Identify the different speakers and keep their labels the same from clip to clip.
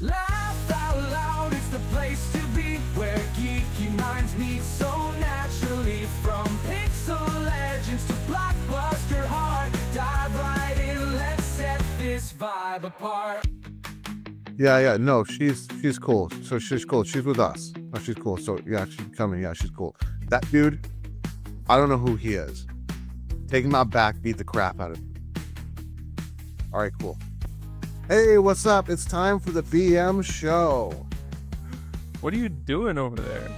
Speaker 1: Laugh out loud, it's the place to be, where geeky minds meet so naturally. From Pixel Legends to blockbuster heart, dive right in, let's set this vibe apart.
Speaker 2: Yeah. No, she's cool. So she's cool. She's with us. Oh, she's cool. So yeah, she's coming. Yeah, she's cool. That dude, I don't know who he is. Take him out back, beat the crap out of him. All right, cool. Hey, what's up? It's time for the BM show.
Speaker 3: What are you doing over there?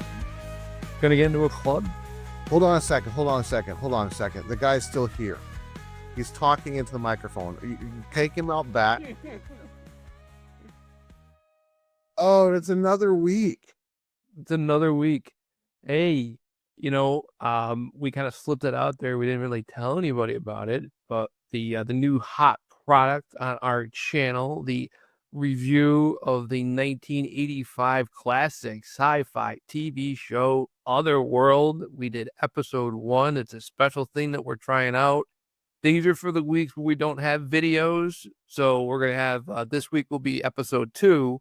Speaker 3: Gonna get into a club?
Speaker 2: Hold on a second. The guy's still here. He's talking into the microphone. You take him out back. Oh, it's another week.
Speaker 3: It's another week. Hey, we kind of slipped it out there. We didn't really tell anybody about it, but the new hot product on our channel, the review of the 1985 classic sci-fi TV show Otherworld. We did episode 1. It's a special thing that we're trying out. These are for the weeks where we don't have videos. So we're going to have, this week will be episode 2.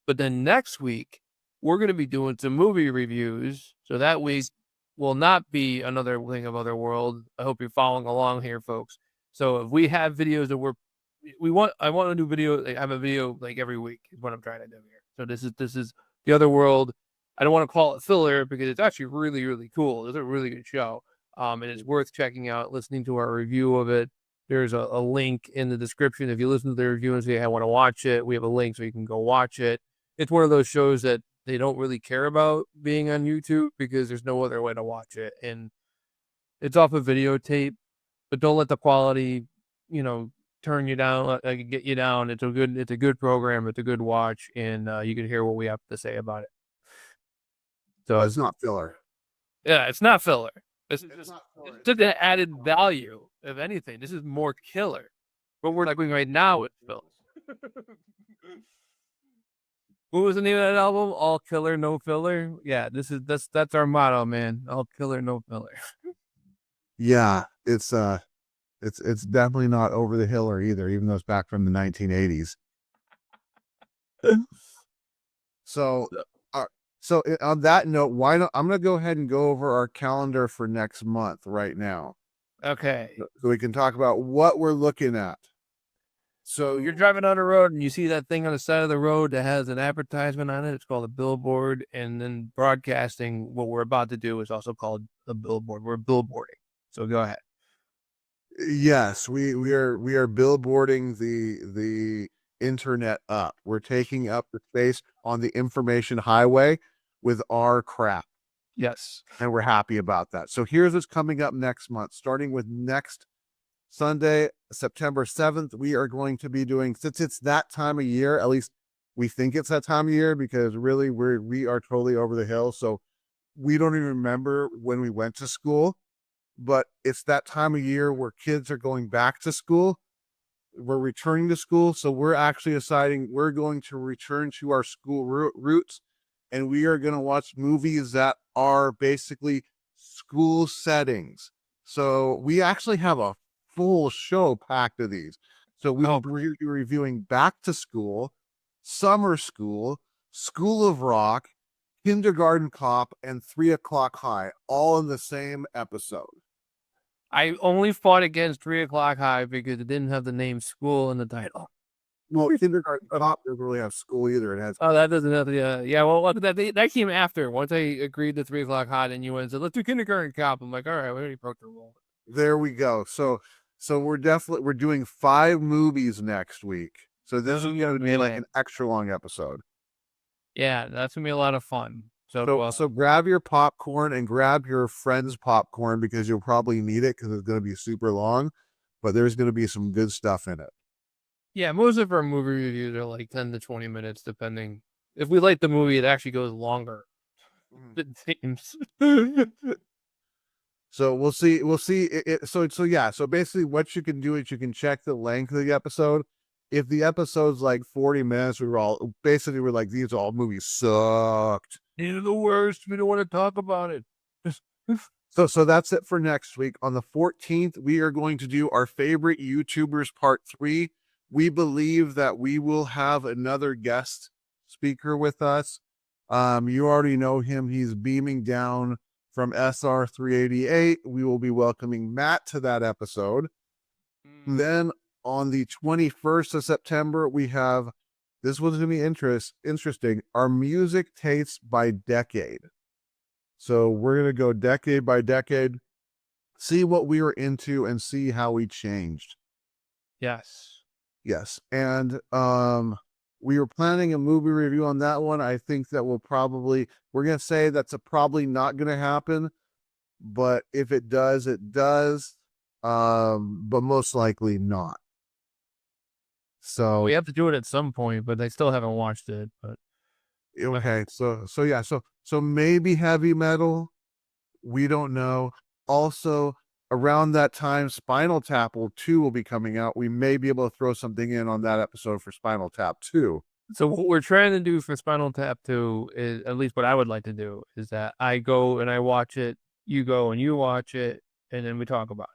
Speaker 3: But then next week, we're going to be doing some movie reviews. So that week will not be another thing of Otherworld. I hope you're following along here, folks. So if we have videos that I want to do video, I have a video like every week is what I'm trying to do here. So this is the Otherworld. I don't want to call it filler because it's actually really, really cool. It's a really good show. And it's worth checking out, listening to our review of it. There's a link in the description. If you listen to the review and say, I want to watch it, we have a link so you can go watch it. It's one of those shows that they don't really care about being on YouTube because there's no other way to watch it. And it's off of videotape, but don't let the quality, turn you down, get you down. It's a good program. It's a good watch. And you can hear what we have to say about it. So
Speaker 2: it's not filler.
Speaker 3: Yeah, it's not filler. It's just an added value, if anything. This is more killer. What we're doing right now is filler. What was the name of that album? All killer, no filler. Yeah, that's our motto, man. All killer, no filler.
Speaker 2: Yeah, it's definitely not over the hill or either, even though it's back from the 1980s. So on that note, why not? I'm gonna go ahead and go over our calendar for next month right now.
Speaker 3: Okay.
Speaker 2: So we can talk about what we're looking at.
Speaker 3: So you're driving on the road and you see that thing on the side of the road that has an advertisement on it. It's called a billboard. And then broadcasting, what we're about to do is also called a billboard. We're billboarding. So go ahead.
Speaker 2: Yes, we are billboarding the internet up. We're taking up the space on the information highway with our crap.
Speaker 3: Yes.
Speaker 2: And we're happy about that. So here's what's coming up next month, starting with next Sunday, September 7th, we are going to be doing, since it's that time of year, at least we think it's that time of year because really we are totally over the hill. So we don't even remember when we went to school, but it's that time of year where kids are going back to school. We're returning to school. So we're actually deciding we're going to return to our school roots, and we are going to watch movies that are basically school settings. So we actually have a full show packed of these. So we will be reviewing Back to School, Summer School, School of Rock, Kindergarten Cop, and 3 O'Clock High, all in the same episode.
Speaker 3: I only fought against 3 O'Clock High because it didn't have the name school in the title.
Speaker 2: Well, Kindergarten Cop doesn't really have school either. It has.
Speaker 3: Oh, that doesn't have the. Yeah, well, that came after. Once I agreed to 3 O'Clock High, then you went and said, let's do Kindergarten Cop. I'm like, all right, we already broke the rule.
Speaker 2: There we go. So we're doing 5 movies next week. So this is going to be like an extra long episode.
Speaker 3: Yeah, that's going to be a lot of fun.
Speaker 2: So grab your popcorn and grab your friend's popcorn because you'll probably need it because it's going to be super long, but there's going to be some good stuff in it.
Speaker 3: Yeah, most of our movie reviews are like 10 to 20 minutes, depending. If we like the movie, it actually goes longer. It seems.
Speaker 2: So we'll see. So basically what you can do is you can check the length of the episode. If the episode's like 40 minutes, we're like, these all movies sucked.
Speaker 3: These are the worst. We don't want to talk about it.
Speaker 2: So that's it for next week. On the 14th, we are going to do our favorite YouTubers part 3. We believe that we will have another guest speaker with us. You already know him. He's beaming down from SR 388. We will be welcoming Matt to that episode. Then on the 21st of September, we have, this one's going to be interesting, our music tastes by decade. So we're going to go decade by decade, see what we were into and see how we changed.
Speaker 3: Yes.
Speaker 2: Yes. And we were planning a movie review on that one. I think that we're going to say that's probably not going to happen, but if it does, it does. But most likely not. So
Speaker 3: We have to do it at some point, but I still haven't watched it. But
Speaker 2: okay, so yeah, so maybe heavy metal. We don't know. Also, around that time, Spinal Tap 2 will be coming out. We may be able to throw something in on that episode for Spinal Tap 2.
Speaker 3: so what we're trying to do for Spinal Tap 2 is, at least what I would like to do, is that I go and I watch it, you go and you watch it, and then we talk about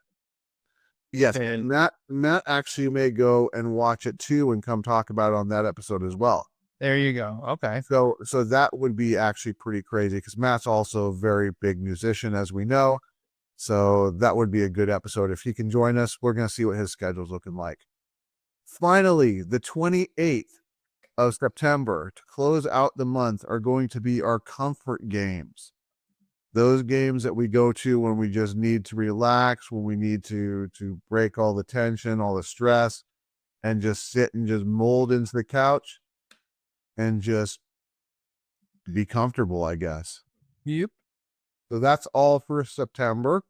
Speaker 3: it.
Speaker 2: Yes,
Speaker 3: And
Speaker 2: Matt actually may go and watch it too and come talk about it on that episode as well.
Speaker 3: there you go. Okay.
Speaker 2: So that would be actually pretty crazy because Matt's also a very big musician, as we know. So that would be a good episode. If he can join us, we're going to see what his schedule's looking like. Finally, the 28th of September, to close out the month, are going to be our comfort games. Those games that we go to when we just need to relax, when we need to break all the tension, all the stress, and just sit and just mold into the couch and just be comfortable, I guess.
Speaker 3: Yep.
Speaker 2: So that's all for September.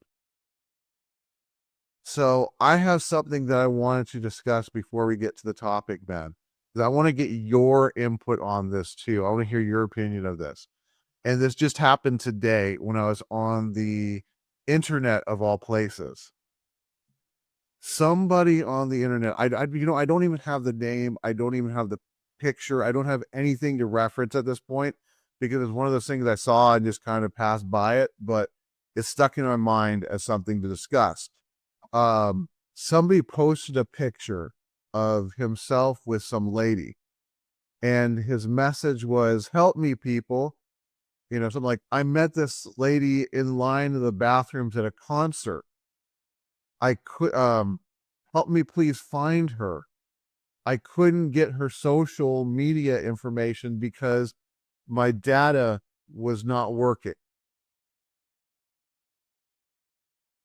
Speaker 2: So I have something that I wanted to discuss before we get to the topic, Ben. I want to get your input on this too. I want to hear your opinion of this. And this just happened today when I was on the internet of all places. Somebody on the internet, I don't even have the name. I don't even have the picture. I don't have anything to reference at this point because it's one of those things I saw and just kind of passed by it, but it's stuck in my mind as something to discuss. Somebody posted a picture of himself with some lady, and his message was, "Help me, people." Something like, "I met this lady in line in the bathrooms at a concert. I could, help me please find her. I couldn't get her social media information because my data was not working."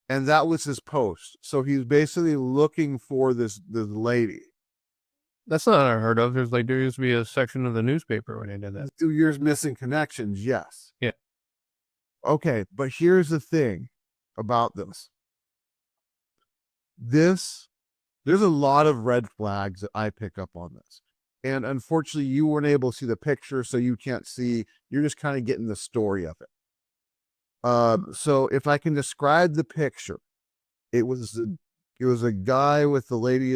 Speaker 2: And that was his post. So he's basically looking for this lady.
Speaker 3: That's not unheard of. There used to be a section of the newspaper when they did that.
Speaker 2: 2 years missing connections, yes.
Speaker 3: Yeah.
Speaker 2: Okay, but here's the thing about this. There's a lot of red flags that I pick up on this. And unfortunately, you weren't able to see the picture, so you can't see. You're just kind of getting the story of it. So if I can describe the picture, it was a guy with the lady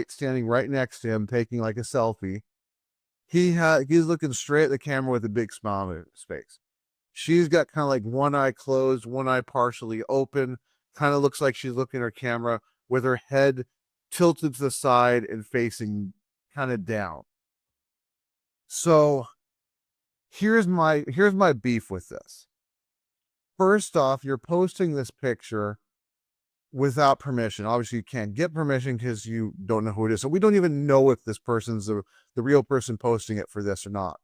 Speaker 2: standing right next to him, taking like a selfie. He's looking straight at the camera with a big smile on his face. She's got kind of like one eye closed, one eye partially open. Kind of looks like she's looking at her camera with her head tilted to the side and facing kind of down. So here's my beef with this. First off, you're posting this picture without permission. Obviously, you can't get permission because you don't know who it is. So we don't even know if this person's the real person posting it for this or not.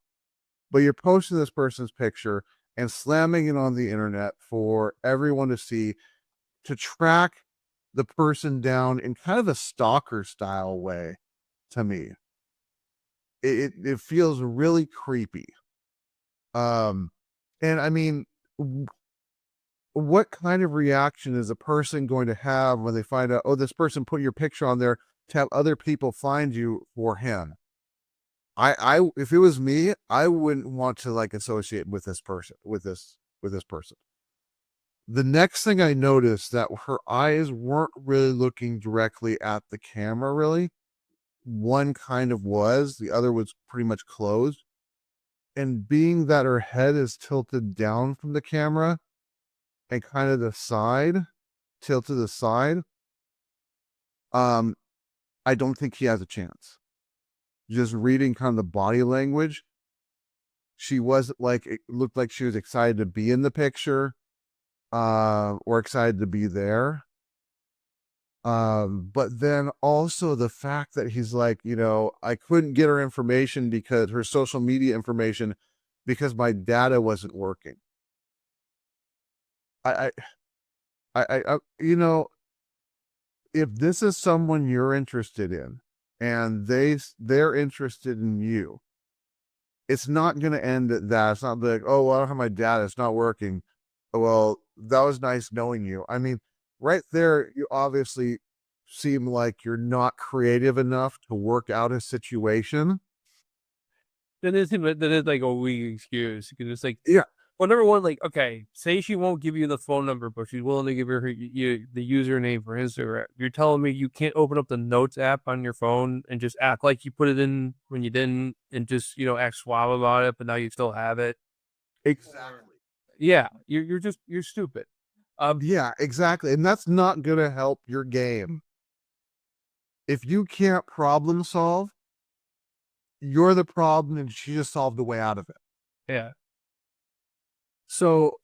Speaker 2: But you're posting this person's picture and slamming it on the internet for everyone to see, to track the person down in kind of a stalker style way. To me, it feels really creepy. And I mean, what kind of reaction is a person going to have when they find out, oh, this person put your picture on there to have other people find you for him? If it was me, I wouldn't want to associate with this person, with this person. The next thing I noticed, that her eyes weren't really looking directly at the camera, really. One kind of was, the other was pretty much closed. And being that her head is tilted down from the camera and kind of tilted to the side, I don't think he has a chance. Just reading kind of the body language, she wasn't like, it looked like she was excited to be in the picture, or excited to be there. But then also the fact that he's like, I couldn't get her information, because her social media information, because my data wasn't working. I, if this is someone you're interested in and they're interested in you, it's not going to end at that. It's not like, oh, well, I don't have my data, it's not working. Well, that was nice knowing you. I mean, right there, you obviously seem like you're not creative enough to work out a situation.
Speaker 3: That is like a weak excuse, because it's like,
Speaker 2: Yeah.
Speaker 3: well, number one, like, okay, say she won't give you the phone number, but she's willing to give her the username for Instagram. You're telling me you can't open up the Notes app on your phone and just act like you put it in when you didn't, and just act suave about it, but now you still have it.
Speaker 2: Exactly.
Speaker 3: Yeah, you're stupid.
Speaker 2: Yeah, exactly. And that's not going to help your game. If you can't problem solve, you're the problem, and she just solved the way out of it.
Speaker 3: Yeah. So,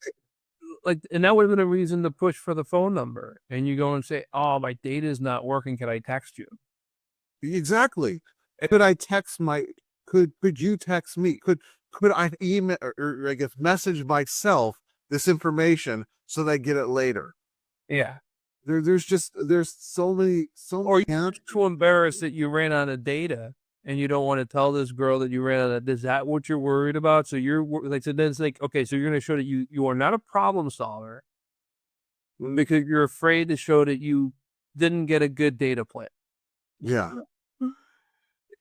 Speaker 3: like, and that would have been a reason to push for the phone number, and you go and say, "Oh, my data is not working. Can I text you?"
Speaker 2: Exactly. Could you text me? Could I email, or I guess message myself this information so that I get it later?
Speaker 3: Yeah.
Speaker 2: There's so many,
Speaker 3: Or you're too embarrassed that you ran out of data and you don't want to tell this girl that you ran out of. Is that what you're worried about? So you're like, so then it's like, okay, so you're going to show that you are not a problem solver because you're afraid to show that you didn't get a good data plan.
Speaker 2: Yeah.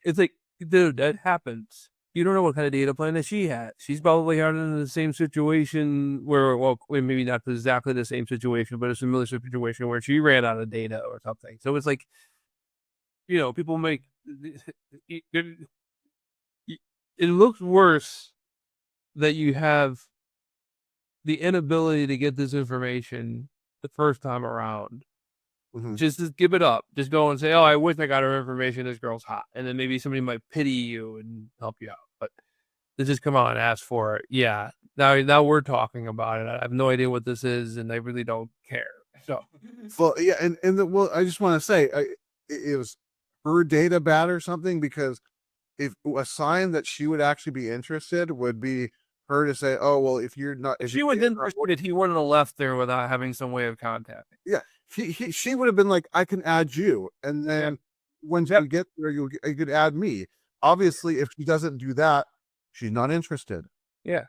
Speaker 3: It's like, dude, that happens. You don't know what kind of data plan that she had. She's probably had in the same situation where, well, maybe not exactly the same situation, but a similar situation where she ran out of data or something. So it's like, people make it looks worse that you have the inability to get this information the first time around.
Speaker 2: Mhm.
Speaker 3: Just give it up. Just go and say, "Oh, I wish I got her information. This girl's hot," and then maybe somebody might pity you and help you out. But to just come out and ask for it, yeah. Now we're talking about it. I have no idea what this is, and I really don't care. So,
Speaker 2: Well, yeah, well, I just want to say, it was her data bad or something, because if a sign that she would actually be interested would be her to say, "Oh, well, if you're not,"
Speaker 3: if she would then pursued, he wouldn't have left there without having some way of contacting.
Speaker 2: Yeah, she would have been like, "I can add you," and then once you get there, you could add me. Obviously, if she doesn't do that, she's not interested.
Speaker 3: Yeah,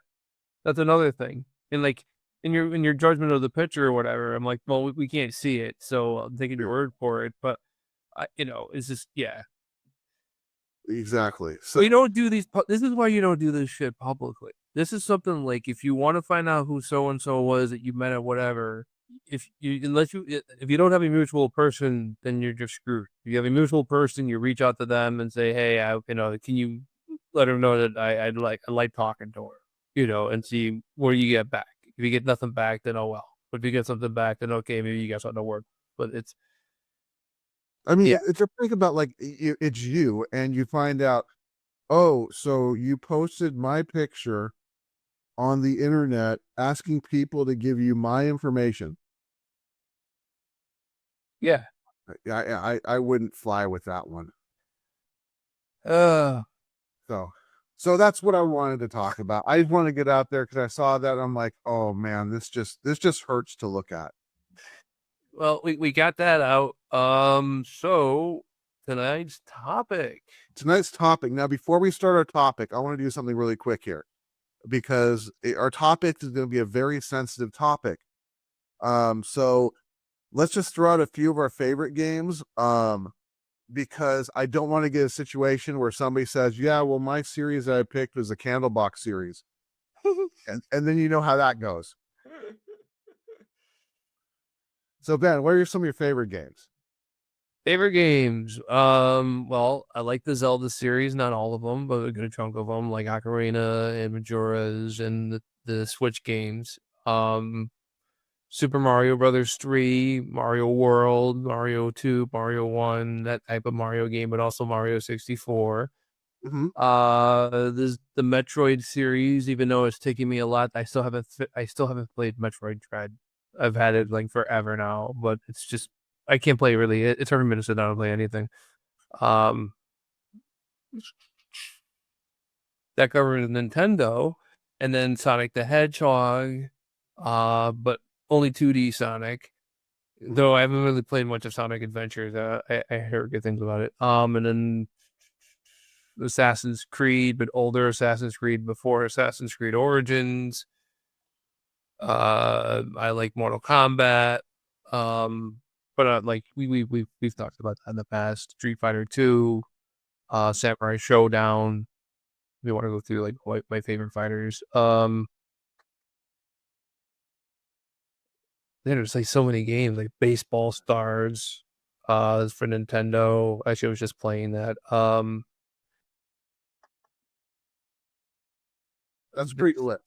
Speaker 3: that's another thing. And like in your judgment of the picture or whatever, I'm like, well, we can't see it, so I'm taking your word for it. But it's just
Speaker 2: Exactly. So
Speaker 3: you don't do these. This is why you don't do this shit publicly. This is something like, if you want to find out who so and so was that you met at whatever, if you don't have a mutual person, then you're just screwed. If you have a mutual person, you reach out to them and say, "Hey, can you let her know that I like talking to her, and see where you get back. If you get nothing back, then oh well. But if you get something back, then okay, maybe you got something to work." But it's
Speaker 2: I mean,
Speaker 3: yeah,
Speaker 2: it's a think about, like, it's you, and you find out, oh, so you posted my picture on the internet asking people to give you my information.
Speaker 3: yeah.
Speaker 2: I wouldn't fly with that one.
Speaker 3: Uh,
Speaker 2: So that's what I wanted to talk about. I just want to get out there because I saw that. I'm like, oh man, this just hurts to look at.
Speaker 3: well, we got that out. So tonight's topic.
Speaker 2: Now, before we start our topic, I want to do something really quick here, because our topic is going to be a very sensitive topic. So let's just throw out a few of our favorite games. Because I don't want to get a situation where somebody says, "Yeah, well, my series that I picked was a Candlebox series," and then you know how that goes. So Ben, what are some of your favorite games?
Speaker 3: Favorite games. Well, I like the Zelda series, not all of them, but a good chunk of them, like Ocarina and Majora's and the Switch games. Super Mario Brothers 3, Mario World, Mario 2, Mario 1, that type of Mario game, but also Mario 64. This the Metroid series, even though it's taking me a lot, I still haven't played Metroid Dread. I've had it like forever now, but it's just I can't play really. It's hard for me to sit down and play anything. Um, that covers Nintendo, and then Sonic the Hedgehog, but only 2D Sonic. Though I haven't really played much of Sonic Adventures. I heard good things about it. And then Assassin's Creed, but older Assassin's Creed before Assassin's Creed Origins. I like Mortal Kombat. But like we've talked about that in the past. Street Fighter 2, Samurai Showdown. We want to go through like my favorite fighters. There's like so many games like Baseball Stars, for Nintendo. Actually, I was just playing that.
Speaker 2: That's a great list.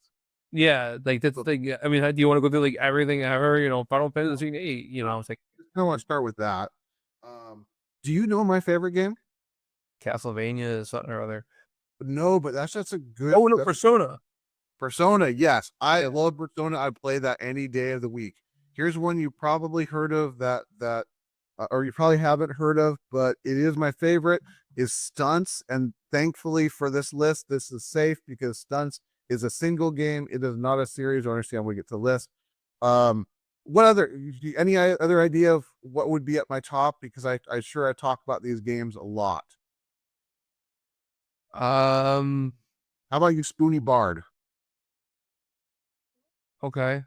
Speaker 3: Yeah, like that's like I mean, do you want to go through like everything ever? You know, Final Fantasy VIII. You know, it's like
Speaker 2: I want to start with that. Do you know my favorite game?
Speaker 3: Castlevania, something or other.
Speaker 2: No, but that's just a good.
Speaker 3: Oh no, Persona.
Speaker 2: Persona, yes, I love Persona. I play that any day of the week. Here's one you probably heard of or you probably haven't heard of, but it is my favorite. Is Stunts, and thankfully for this list, this is safe because Stunts is a single game. It is not a series. I understand we get to list. What other? Any other idea of what would be at my top? Because I talk about these games a lot. How about you, Spoony Bard?
Speaker 3: Okay.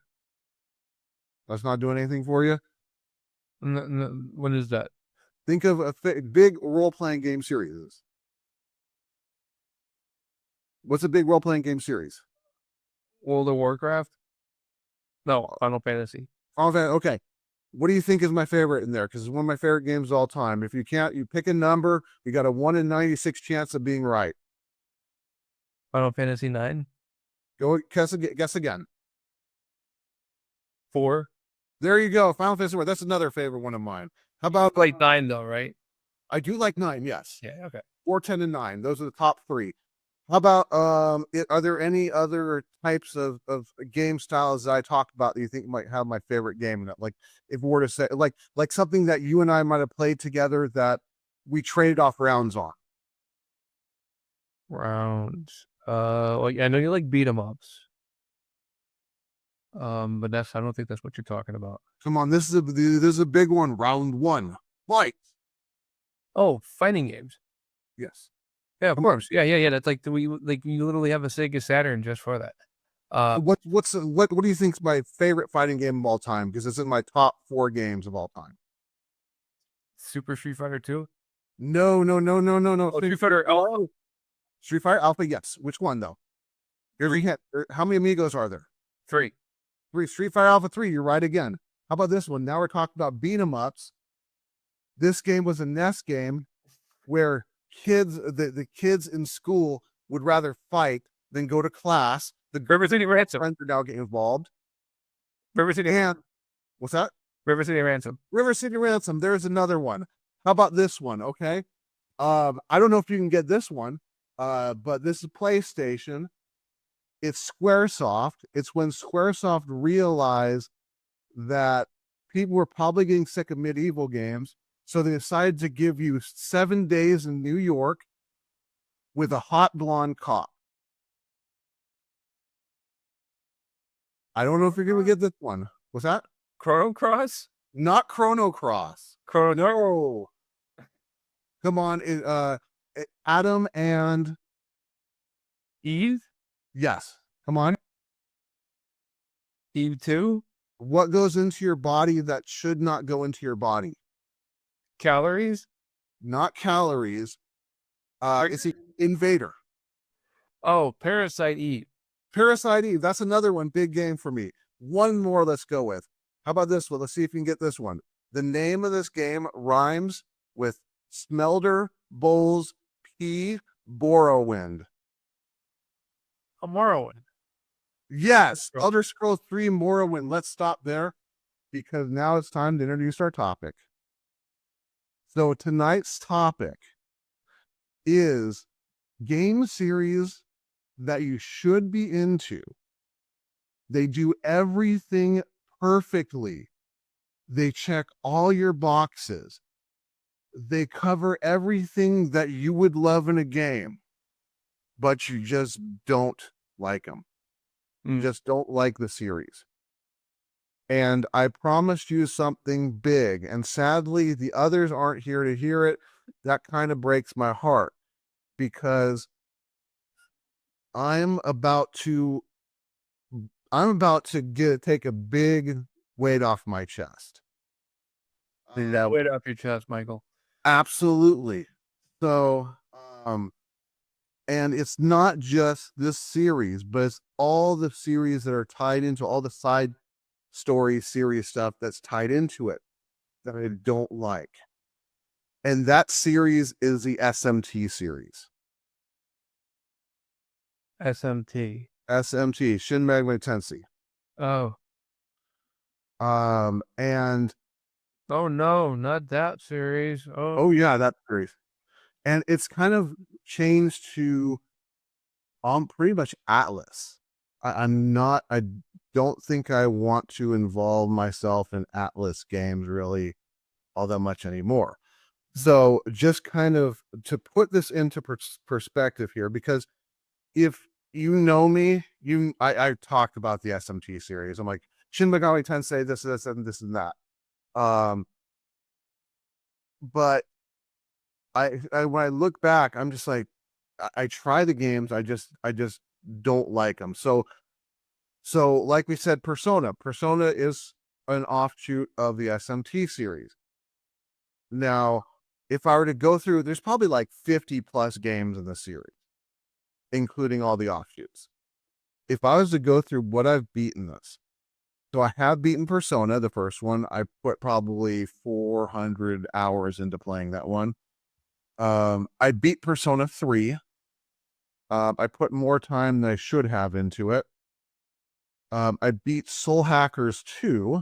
Speaker 2: That's not doing anything for you.
Speaker 3: When is that?
Speaker 2: Think of a big role-playing game series. What's a big role-playing game series?
Speaker 3: World of Warcraft? No, Final Fantasy.
Speaker 2: Okay. What do you think is my favorite in there? Because it's one of my favorite games of all time. If you can't, you pick a number. You got a 1 in 96 chance of being right.
Speaker 3: Final Fantasy 9?
Speaker 2: Go guess again.
Speaker 3: 4?
Speaker 2: There you go. Final Fantasy 4. That's another favorite one of mine. How about
Speaker 3: like 9 though, right?
Speaker 2: I do like 9, yes.
Speaker 3: Yeah, okay.
Speaker 2: 4, 10, and 9. Those are the top 3. How about are there any other types of game styles that I talked about that you think might have my favorite game in it? Like if we were to say like something that you and I might have played together that we traded off rounds on.
Speaker 3: Rounds. Like I know you like beat 'em ups. But I don't think that's what you're talking about.
Speaker 2: Come on, this is a big one. Round 1. Fight.
Speaker 3: Oh, fighting games.
Speaker 2: Yes.
Speaker 3: Yeah, of course. Yeah. That's like you literally have a Sega Saturn just for that.
Speaker 2: What do you think is my favorite fighting game of all time? Because it's in my top 4 games of all time.
Speaker 3: Super Street Fighter 2?
Speaker 2: No.
Speaker 3: Oh, Street Fighter. Oh,
Speaker 2: Street Fighter Alpha, yes. Which one though? How many amigos are there?
Speaker 3: 3.
Speaker 2: 3. Street Fighter Alpha 3. You're right again. How about this one? Now we're talking about beat 'em ups. This game was a NES game where the kids in school would rather fight than go to class. The
Speaker 3: River City Ransom.
Speaker 2: friends are now getting involved.
Speaker 3: River City.
Speaker 2: And what's that?
Speaker 3: River City Ransom.
Speaker 2: River City Ransom. There's another one. How about this one? Okay. I don't know if you can get this one. But this is PlayStation. It's Squaresoft. It's when Squaresoft realized that people were probably getting sick of medieval games. So they decided to give you 7 days in New York with a hot blonde cop. I don't know if you're going to get this one. What's that?
Speaker 3: Chrono Cross?
Speaker 2: Not Chrono Cross. No. Come on. Adam and
Speaker 3: Eve?
Speaker 2: yes. Come on.
Speaker 3: Eve 2?
Speaker 2: What goes into your body that should not go into your body?
Speaker 3: Calories?
Speaker 2: Not calories. It's the Invader.
Speaker 3: Oh, Parasite Eve.
Speaker 2: Parasite Eve. That's another one. Big game for me. One more let's go with. How about this one? Let's see if you can get this one. The name of this game rhymes with Smelter, Bowls, P, Morrowind.
Speaker 3: A Morrowind.
Speaker 2: Yes, Elder Scrolls 3 Morrowind. Let's stop there because now it's time to introduce our topic. So tonight's topic is game series that you should be into. They do everything perfectly. They check all your boxes. They cover everything that you would love in a game, but you just don't like them. You just don't like the series. And I promised you something big, and sadly, the others aren't here to hear it. That kind of breaks my heart because I'm about to take a big weight off my chest.
Speaker 3: Weight off your chest, Michael.
Speaker 2: Absolutely. So, and it's not just this series, but it's all the series that are tied into all the side story series stuff that's tied into it that I don't like. And that series is the SMT series.
Speaker 3: SMT.
Speaker 2: SMT, Shin Megami Tensei.
Speaker 3: Oh.
Speaker 2: And
Speaker 3: Oh no, not that series.
Speaker 2: oh yeah, that series. And it's kind of changed to pretty much Atlas. I don't think I want to involve myself in Atlas games really all that much anymore. So just kind of to put this into perspective here, because if you know me, I talked about the SMT series. I'm like, Shin Megami Tensei, this, and that. But I when I look back, I'm just like, I try the games, I just don't like them. So like we said, Persona is an offshoot of the SMT series. Now, if I were to go through, there's probably like 50 plus games in the series, including all the offshoots. If I was to go through what I've beaten this, so I have beaten Persona, the first one. I put probably 400 hours into playing that one. I beat Persona 3. I put more time than I should have into it. I beat Soul Hackers 2,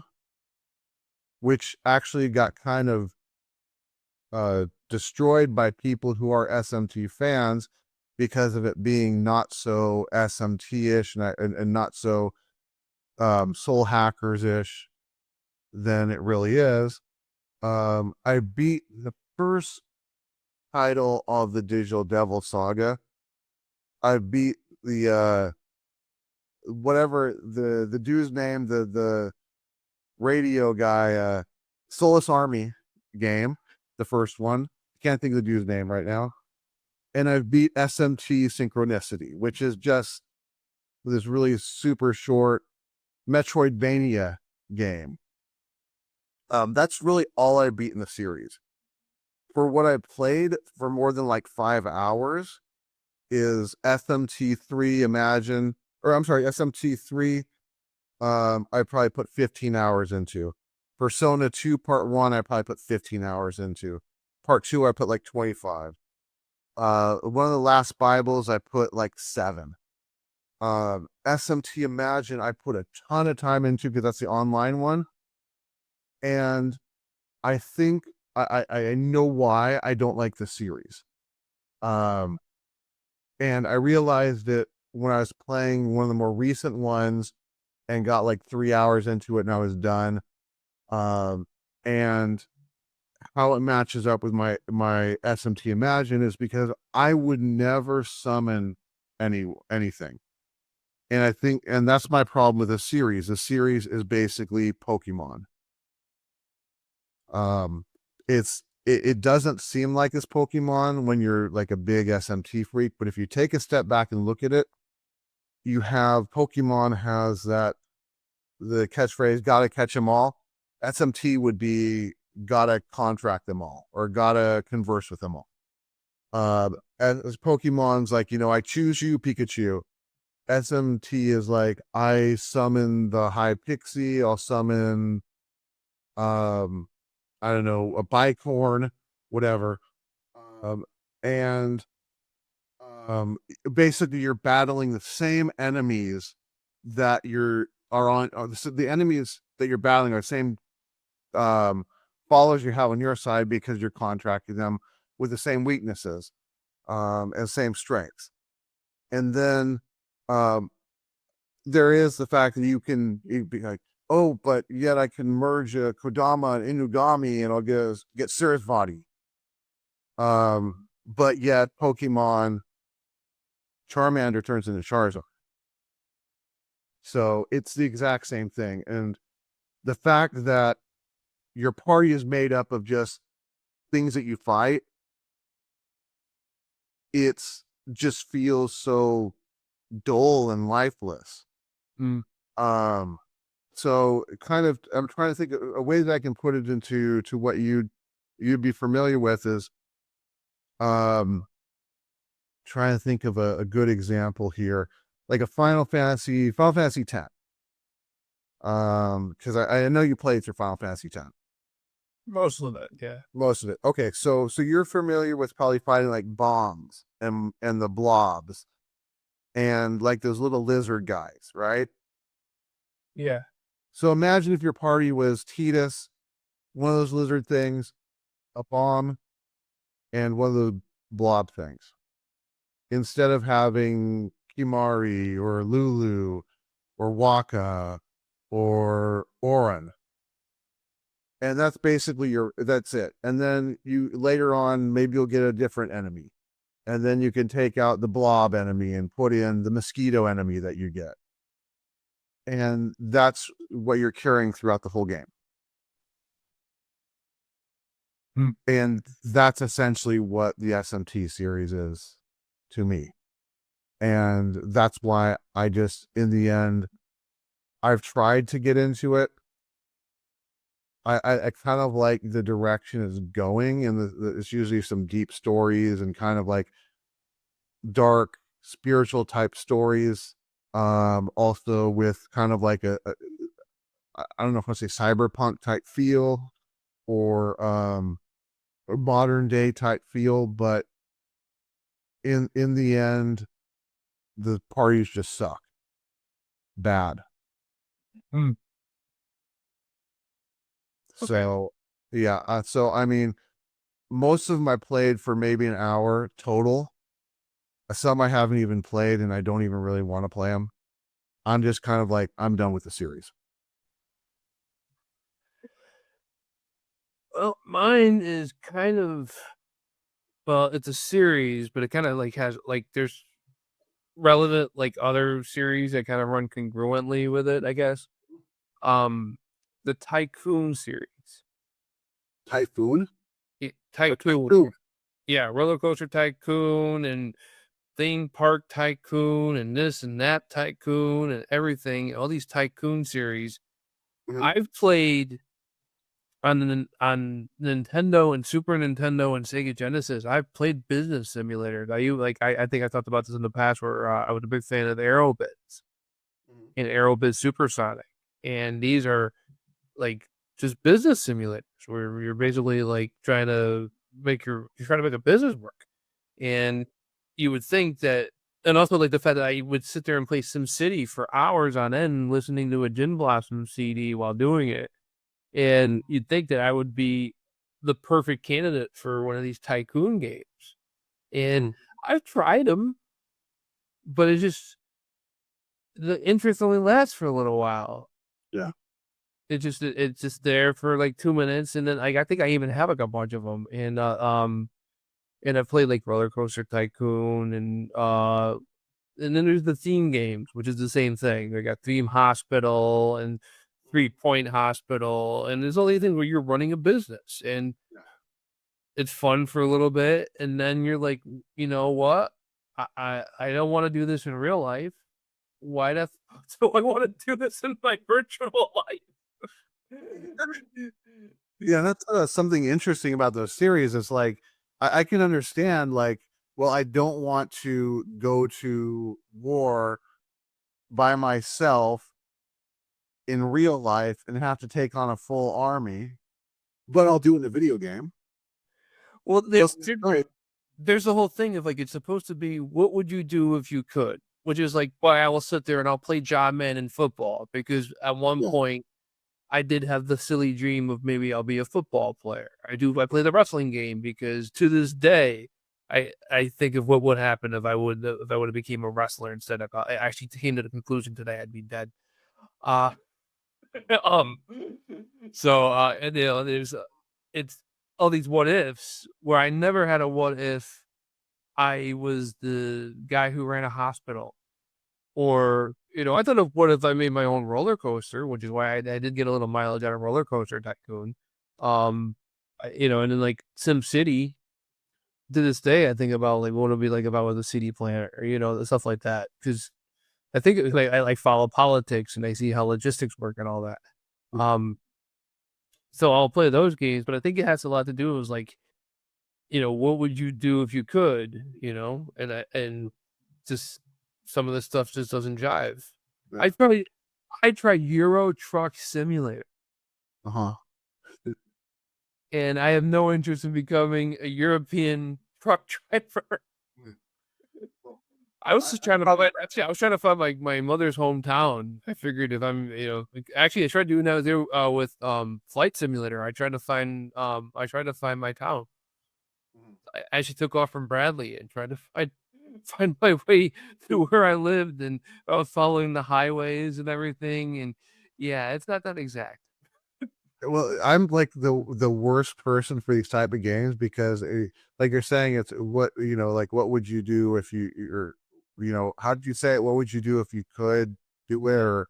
Speaker 2: which actually got kind of destroyed by people who are SMT fans because of it being not so SMT-ish and not so Soul Hackers-ish than it really is. I beat the first title of the Digital Devil Saga. I beat the whatever the dude's name, the radio guy, Solus Army game, the first one. Can't think of the dude's name right now. And I've beat SMT Synchronicity, which is just this really super short Metroidvania game. That's really all I beat in the series. For what I played for more than like 5 hours is SMT3 Imagine, or I'm sorry, SMT3. I probably put 15 hours into. Persona 2 Part 1, I probably put 15 hours into. Part 2, I put like 25. One of the last Bibles, I put like 7. SMT Imagine, I put a ton of time into because that's the online one. And I think I know why I don't like the series. And I realized it when I was playing one of the more recent ones and got like 3 hours into it and I was done. And how it matches up with my SMT Imagine is because I would never summon anything. And I think, and that's my problem with the series. The series is basically Pokemon. It doesn't seem like it's Pokemon when you're like a big SMT freak, but if you take a step back and look at it, you have Pokemon has that the catchphrase "gotta catch them all." SMT would be "gotta contract them all" or "gotta converse with them all." As Pokemon's like, I choose you, Pikachu. SMT is like, I summon the High Pixie. I'll summon, I don't know, a Bicorn, whatever. And basically you're battling the same enemies that the enemies that you're battling are the same followers you have on your side because you're contracting them with the same weaknesses. and same strengths. And then there is the fact that you'd be like, oh, but yet I can merge a Kodama and Inugami and I'll get Surfbody. But yet Pokemon Charmander turns into Charizard. So it's the exact same thing. And the fact that your party is made up of just things that you fight, it's just feels so dull and lifeless. So kind of, I'm trying to think of a way that I can put it into what you'd be familiar with is, trying to think of a good example here, like a Final Fantasy X. Because I know you played through Final Fantasy X.
Speaker 3: Most of it, yeah.
Speaker 2: Most of it. Okay, so you're familiar with probably fighting like bombs and the blobs and like those little lizard guys, right?
Speaker 3: Yeah.
Speaker 2: So imagine if your party was Tidus, one of those lizard things, a bomb, and one of the blob things. Instead of having Kimari or Lulu or Waka or Orin. And that's basically that's it. And then you later on, maybe you'll get a different enemy. And then you can take out the blob enemy and put in the mosquito enemy that you get. And that's what you're carrying throughout the whole game. And that's essentially what the SMT series is to me. And that's why I just, in the end, I've tried to get into it. I kind of like the direction it's going, and it's usually some deep stories and kind of like dark spiritual type stories. Also with kind of like I don't know if I say cyberpunk type feel or a modern day type feel, but in the end, the parties just suck bad. So yeah, so I mean, most of them I played for maybe an hour total. Some I haven't even played, and I don't even really want to play them. I'm just kind of like, I'm done with the series.
Speaker 3: Well, mine is kind of, well, it's a series, but it kind of like has like there's relevant like other series that kind of run congruently with it, I guess. The Tycoon series.
Speaker 2: Typhoon?
Speaker 3: Tycoon. Yeah, Roller Coaster Tycoon and Theme Park Tycoon and this and that Tycoon and everything. All these Tycoon series. I've played on Nintendo and Super Nintendo and Sega Genesis. I've played business simulators. I think I talked about this in the past where I was a big fan of the Aerobiz and Aerobiz Supersonic. And these are like just business simulators where you're basically like trying to make a business work. And you would think that, and also like the fact that I would sit there and play SimCity for hours on end listening to a Gin Blossom CD while doing it. And you'd think that I would be the perfect candidate for one of these tycoon games. And I've tried them, but it's just, the interest only lasts for a little while.
Speaker 2: Yeah.
Speaker 3: It's just there for like 2 minutes. And then I think I even have like a bunch of them. And I've played like Roller Coaster Tycoon and then there's the theme games, which is the same thing. They got Theme Hospital and 3 Point Hospital, and there's all these things where you're running a business and it's fun for a little bit, and then you're like, you know what? I don't want to do this in real life. Why the do I want to do this in my virtual life?
Speaker 2: Yeah, that's something interesting about those series. Is like I can understand like, well, I don't want to go to war by myself in real life and have to take on a full army, but I'll do it in a video game.
Speaker 3: Well, there's the whole thing of like, it's supposed to be, what would you do if you could? Which is like, well, I will sit there and I'll play John Madden in football, because at one point I did have the silly dream of maybe I'll be a football player. I play the wrestling game because to this day, I think of what would happen if I would have became a wrestler instead of I actually came to the conclusion today I'd be dead. Uh um so and there's it's all these what ifs where I never had a what if I was the guy who ran a hospital. Or, I thought of what if I made my own roller coaster, which is why I did get a little mileage out of Roller Coaster Tycoon. And then like Sim City, to this day, I think about like what it'll be like if I was a city planner, or stuff like that. Because I think it was like I like follow politics and I see how logistics work and all that. Um, so I'll play those games, but I think it has a lot to do with like, what would you do if you could, and just some of the stuff just doesn't jive.
Speaker 2: Yeah.
Speaker 3: I tried Euro Truck Simulator,
Speaker 2: Uh-huh.
Speaker 3: and I have no interest in becoming a European truck driver. I was just trying to find, actually, I was trying to find like my mother's hometown. I figured if I'm, actually I tried doing that with Flight Simulator. I tried to find my town. I actually took off from Bradley and tried to find my way to where I lived, and I was following the highways and everything. And yeah, it's not that exact.
Speaker 2: Well, I'm like the worst person for these type of games because, like you're saying, it's what like what would you do if you're, how did you say it? What would you do if you could do it? Or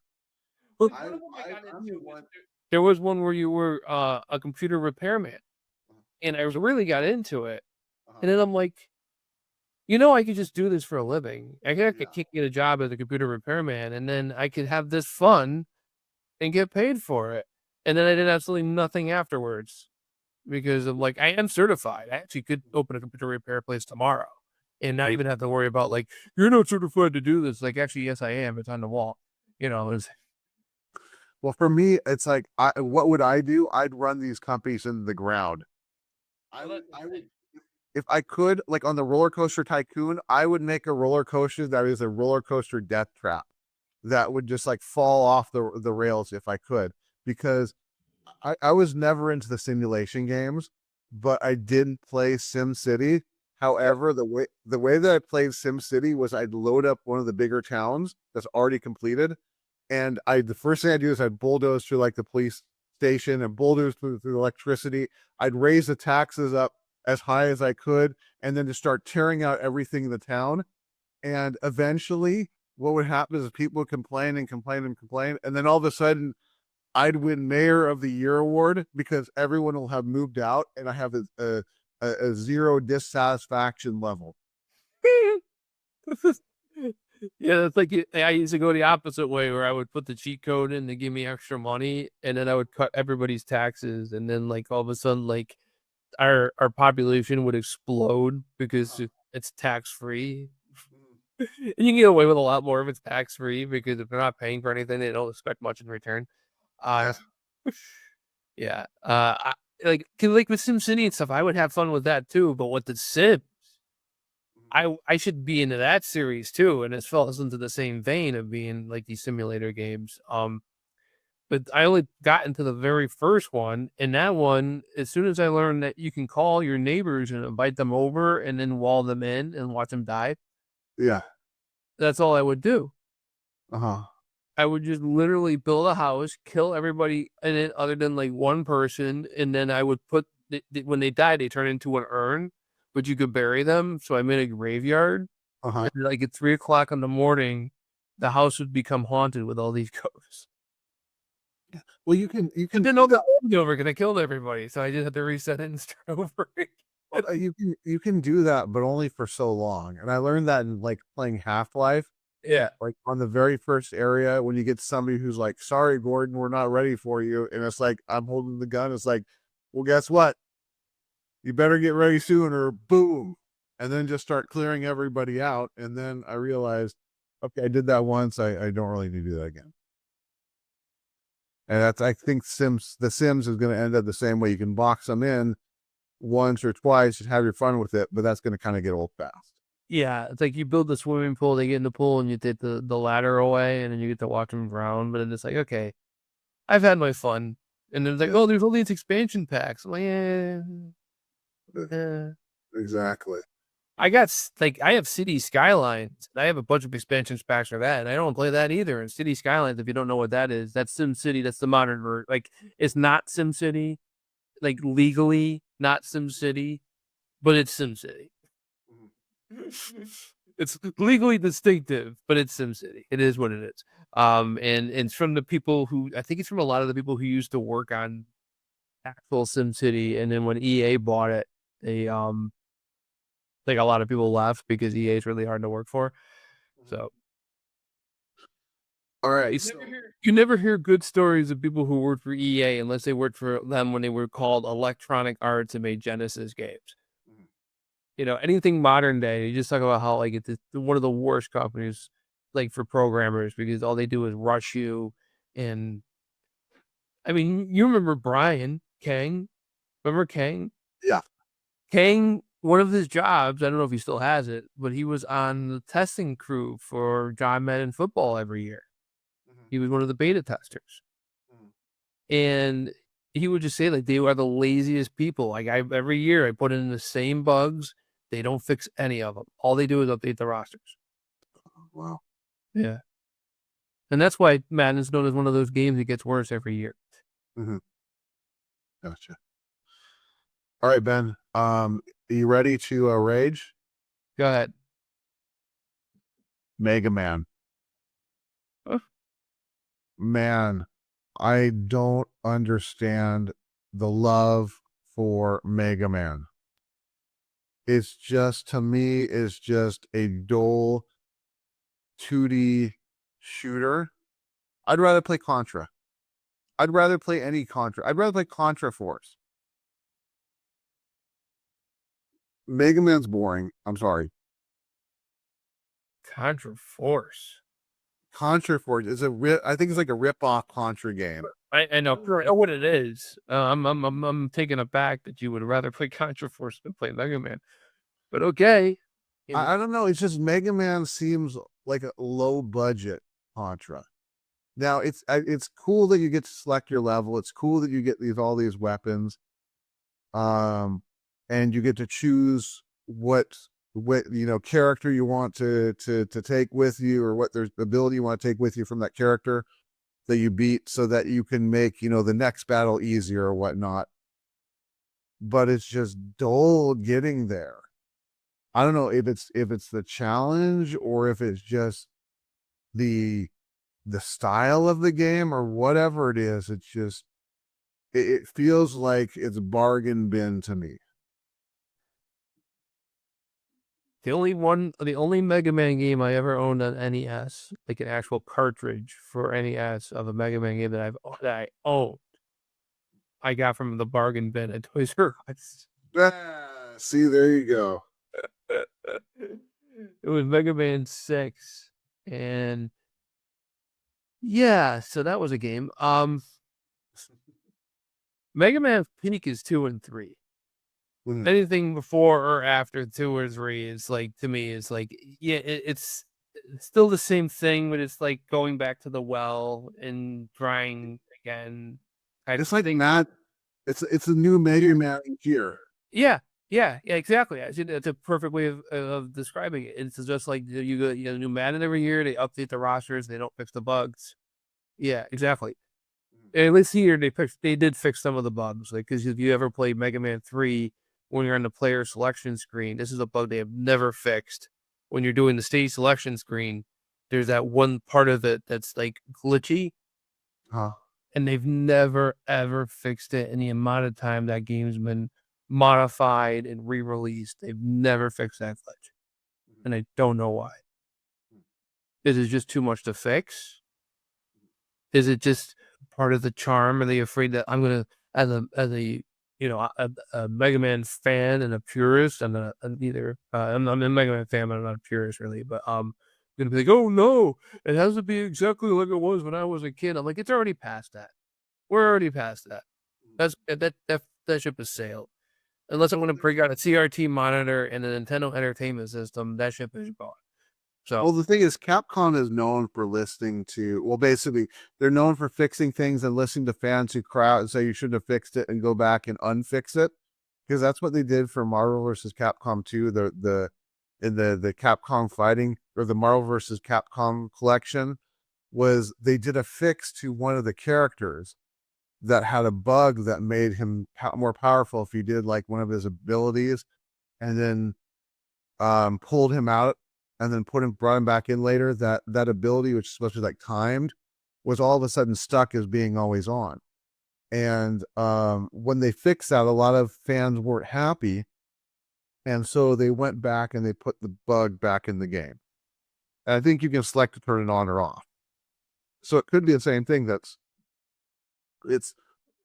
Speaker 3: Well,
Speaker 2: I,
Speaker 3: one of them I got
Speaker 2: I'm the
Speaker 3: into
Speaker 2: one.
Speaker 3: there was one where you were a computer repairman, and I was really got into it. And then I'm like, I could just do this for a living. I could get a job as a computer repairman, and then I could have this fun and get paid for it. And then I did absolutely nothing afterwards because of like I am certified. I actually could open a computer repair place tomorrow and not even have to worry about like you're not certified to do this. Like actually, yes, I am. It's on the wall. It's
Speaker 2: Well, for me, it's like, what would I do? I'd run these companies into the ground. I would, if I could, like on the Roller Coaster Tycoon, I would make a roller coaster that is a roller coaster death trap that would just like fall off the rails if I could, because I was never into the simulation games, but I did play Sim City. However, the way that I played Sim City was I'd load up one of the bigger towns that's already completed, and the first thing I do is I'd bulldoze through like the police station and bulldoze through electricity. I'd raise the taxes up as high as I could, and then just start tearing out everything in the town. And eventually, what would happen is people would complain and complain and complain, and then all of a sudden, I'd win Mayor of the Year award because everyone will have moved out, and I have a zero dissatisfaction level.
Speaker 3: yeah, that's like I used to go the opposite way where I would put the cheat code in to give me extra money, and then I would cut everybody's taxes, and then like all of a sudden like our population would explode because it's tax free. And you can get away with a lot more if it's tax free because if they're not paying for anything, they don't expect much in return. Uh, yeah. Like with SimCity and stuff, I would have fun with that too. But with the Sims, I should be into that series too, and it falls into the same vein of being like these simulator games. But I only got into the very first one, and that one, as soon as I learned that you can call your neighbors and invite them over and then wall them in and watch them die,
Speaker 2: Yeah.
Speaker 3: that's all I would do.
Speaker 2: Uh-huh.
Speaker 3: I would just literally build a house, kill everybody in it other than like one person, and then I would put when they die, they turn into an urn, but you could bury them. So I made a graveyard.
Speaker 2: Uh-huh.
Speaker 3: And like at 3 o'clock in the morning, the house would become haunted with all these ghosts.
Speaker 2: Well, you can
Speaker 3: I didn't know that over because I killed everybody, so I just had to reset it and start over.
Speaker 2: you can do that, but only for so long. And I learned that in like playing Half-Life.
Speaker 3: Yeah.
Speaker 2: Like on the very first area, when you get somebody who's like, "Sorry, Gordon, we're not ready for you," and it's like I'm holding the gun. It's like, well, guess what? You better get ready soon, or boom, and then just start clearing everybody out. And then I realized, okay, I did that once. I don't really need to do that again. And I think The Sims is going to end up the same way. You can box them in once or twice, just have your fun with it, but that's going to kind of get old fast.
Speaker 3: Yeah, it's like you build the swimming pool, they get in the pool, and you take the ladder away, and then you get to watch them drown. But then it's like, okay, I've had my fun. And then it's like, oh, there's all these expansion packs. I'm like, yeah.
Speaker 2: Exactly.
Speaker 3: I have City Skylines. I have a bunch of expansion packs for that, and I don't play that either. And City Skylines, if you don't know what that is, that's Sim City. That's the modern version. Like, it's not Sim City, like legally not Sim City, but it's Sim City. It's legally distinctive, but it's Sim City. It is what it is. And it's from the people who, I think it's from a lot of the people who used to work on actual Sim City, and then when EA bought it, they like a lot of people left because EA is really hard to work for. So
Speaker 2: All right.
Speaker 3: you never hear good stories of people who worked for EA unless they worked for them when they were called Electronic Arts and made Genesis games.
Speaker 2: Mhm.
Speaker 3: You know, anything modern day, you just talk about how like it's one of the worst companies like for programmers because all they do is rush you. And I mean, you remember Brian Kang? Remember Kang?
Speaker 2: Yeah.
Speaker 3: Kang, one of his jobs, I don't know if he still has it, but he was on the testing crew for John Madden football every year. He was one of the beta testers.
Speaker 2: Mhm.
Speaker 3: And he would just say like they are the laziest people. Like every year I put in the same bugs. They don't fix any of them. All they do is update the rosters.
Speaker 2: Wow.
Speaker 3: Yeah. And that's why Madden's known as one of those games that gets worse every year.
Speaker 2: Mm-hmm. Gotcha. All right, Ben. Are you ready to rage?
Speaker 3: Go ahead.
Speaker 2: Mega Man.
Speaker 3: Huh?
Speaker 2: Man, I don't understand the love for Mega Man. It's just, to me, it's just a dull 2D shooter. I'd rather play Contra. I'd rather play any Contra. I'd rather play Contra Force. Mega Man's boring. I'm sorry.
Speaker 3: Contra Force.
Speaker 2: Contra Force is I think it's like a rip-off Contra game.
Speaker 3: I know what it is. I'm taken aback that you would rather play Contra Force than play Mega Man. But okay.
Speaker 2: I don't know. It's just Mega Man seems like a low budget Contra. Now it's cool that you get to select your level. It's cool that you get all these weapons, and you get to choose what character you want to take with you, or what there's ability you want to take with you from that character that you beat, so that you can make the next battle easier or whatnot. But it's just dull getting there. I don't know if it's the challenge, or if it's just the style of the game, or whatever it is. It's just it feels like it's bargain bin to me.
Speaker 3: The only Mega Man game I ever owned on NES, like an actual cartridge for NES of a Mega Man game that I owned, I got from the bargain bin at Toys R Us.
Speaker 2: See, there you go.
Speaker 3: It was Mega Man 6. And yeah, so that was a game. Mega Man Peak is 2 and 3.
Speaker 2: Mhm.
Speaker 3: Anything before or after 2 or 3 is like, to me, is like, yeah, it's still the same thing, but it's like going back to the well and trying again.
Speaker 2: It's like that. It's a new Mega Man here.
Speaker 3: Yeah, yeah, exactly. I think that's a perfect way of describing it. It's just like you get a new Madden every year. They update the rosters. They don't fix the bugs. Yeah, exactly. And at least here they did fix some of the bugs. Like, because if you ever played Mega Man 3, when you're on the player selection screen, this is a bug they have never fixed. When you're doing the stage selection screen, there's that one part of it that's like glitchy,
Speaker 2: Huh.
Speaker 3: and they've never ever fixed it in the amount of time that game's been modified and re-released. They've never fixed that glitch, and I don't know why. Is it just too much to fix? Is it just part of the charm? Are they afraid that I'm gonna, as a Mega Man fan and a purist? I'm a Mega Man fan, but I'm not a purist really. But gonna be like, oh no, it has to be exactly like it was when I was a kid. I'm like, it's already past that. We're already past that. That ship has sailed. Unless I'm gonna bring out a CRT monitor and a Nintendo Entertainment System, that ship is gone. So,
Speaker 2: Well, the thing is, Capcom is known for listening to, basically, they're known for fixing things and listening to fans who cry out and say you shouldn't have fixed it, and go back and unfix it. Because that's what they did for Marvel vs. Capcom 2, the in the Capcom fighting or the Marvel versus Capcom collection was they did a fix to one of the characters that had a bug that made him more powerful if he did like one of his abilities and then pulled him out and then brought him back in later. That ability, which is supposed to be like timed, was all of a sudden stuck as being always on. And when they fixed that, a lot of fans weren't happy. And so they went back and they put the bug back in the game. And I think you can select to turn it on or off. So it could be the same thing.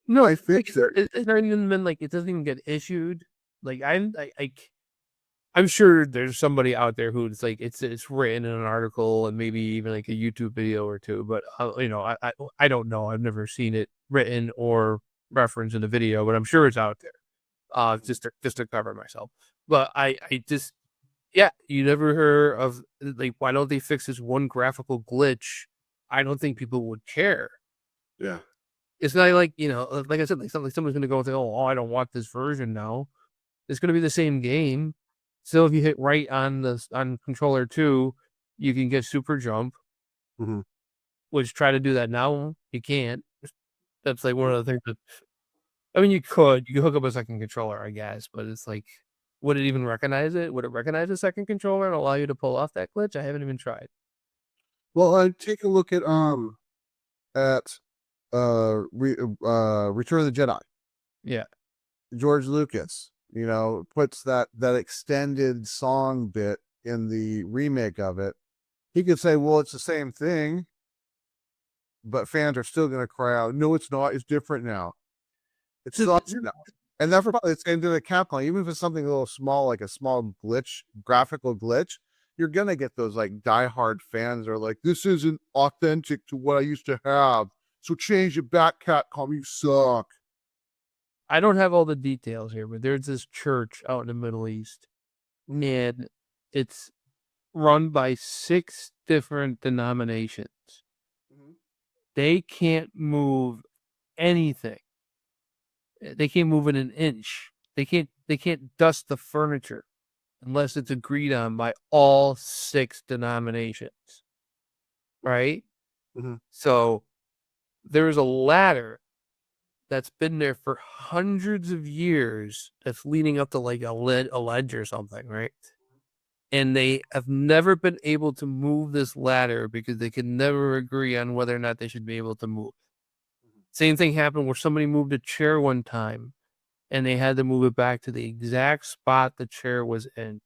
Speaker 3: No,
Speaker 2: I fixed it.
Speaker 3: It's not even been like, it doesn't even get issued. Like I'm sure there's somebody out there who's like, it's written in an article and maybe even like a YouTube video or two, but I don't know. I've never seen it written or referenced in a video, but I'm sure it's out there. Just to cover myself. But I just, yeah, you never heard of like, why don't they fix this one graphical glitch? I don't think people would care.
Speaker 2: Yeah.
Speaker 3: It's not like, like I said, like someone's going to go and say, oh, I don't want this version now. It's going to be the same game. So if you hit right on controller 2, you can get super jump.
Speaker 2: Mm-hmm.
Speaker 3: Which try to do that now, you can't. That's like one of the things that, I mean, you could hook up a second controller, I guess, but it's like, would it even recognize it? Would it recognize a second controller and allow you to pull off that glitch? I haven't even tried.
Speaker 2: Well, take a look at Return of the Jedi.
Speaker 3: Yeah.
Speaker 2: George Lucas, puts that extended song bit in the remake of it. He could say, well, it's the same thing, but fans are still going to cry out, no, it's not. It's different now. It's not now. And that's probably the same thing with Capcom. Even if it's something a little small, like a small glitch, graphical glitch, you're going to get those like diehard fans that are like, this isn't authentic to what I used to have. So change it back, Capcom, you suck.
Speaker 3: I don't have all the details here, but there's this church out in the Middle East, and it's run by 6 different denominations. Mm-hmm. They can't move anything. They can't move it an inch. They can't dust the furniture unless it's agreed on by all 6 denominations. Right?
Speaker 2: Mm-hmm.
Speaker 3: So there's a ladder that's been there for hundreds of years that's leading up to like a ledge or something, right? And they have never been able to move this ladder because they could never agree on whether or not they should be able to move. Same thing happened where somebody moved a chair one time and they had to move it back to the exact spot the chair was in,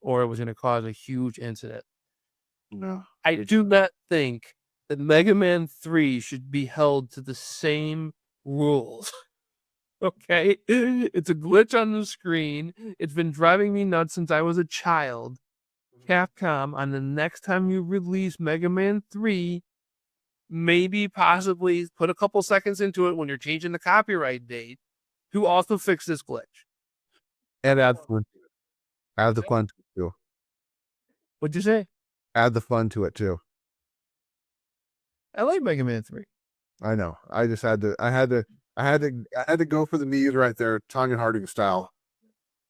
Speaker 3: or it was going to cause a huge incident.
Speaker 2: No.
Speaker 3: I do not think that Mega Man 3 should be held to the same rules. Okay? It's a glitch on the screen. It's been driving me nuts since I was a child. Capcom, on the next time you release Mega Man 3, maybe possibly put a couple seconds into it when you're changing the copyright date to also fix this glitch.
Speaker 2: And add fun. Add the fun to it too.
Speaker 3: What'd you say?
Speaker 2: Add the fun to it too.
Speaker 3: I like Mega Man 3.
Speaker 2: I know. I just had to. I had to go for the knees right there, Tanya Harding style.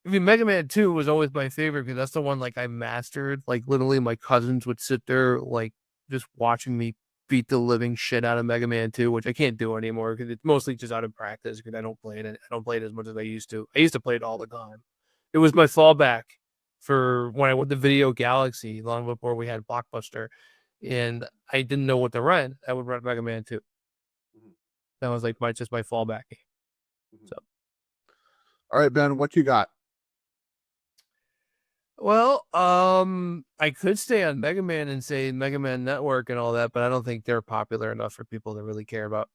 Speaker 3: I mean, Mega Man 2 was always my favorite because that's the one like I mastered. Like literally, my cousins would sit there like just watching me beat the living shit out of Mega Man 2, which I can't do anymore because it's mostly just out of practice because I don't play it. I don't play it as much as I used to. I used to play it all the time. It was my fallback for when I went to Video Galaxy long before we had Blockbuster, and I didn't know what to rent. I would rent Mega Man 2. Mm-hmm. That was like just my fallback game. Mm-hmm. So,
Speaker 2: all right, Ben, what you got?
Speaker 3: Well, I could stay on Mega Man and say Mega Man Network and all that, but I don't think they're popular enough for people to really care about.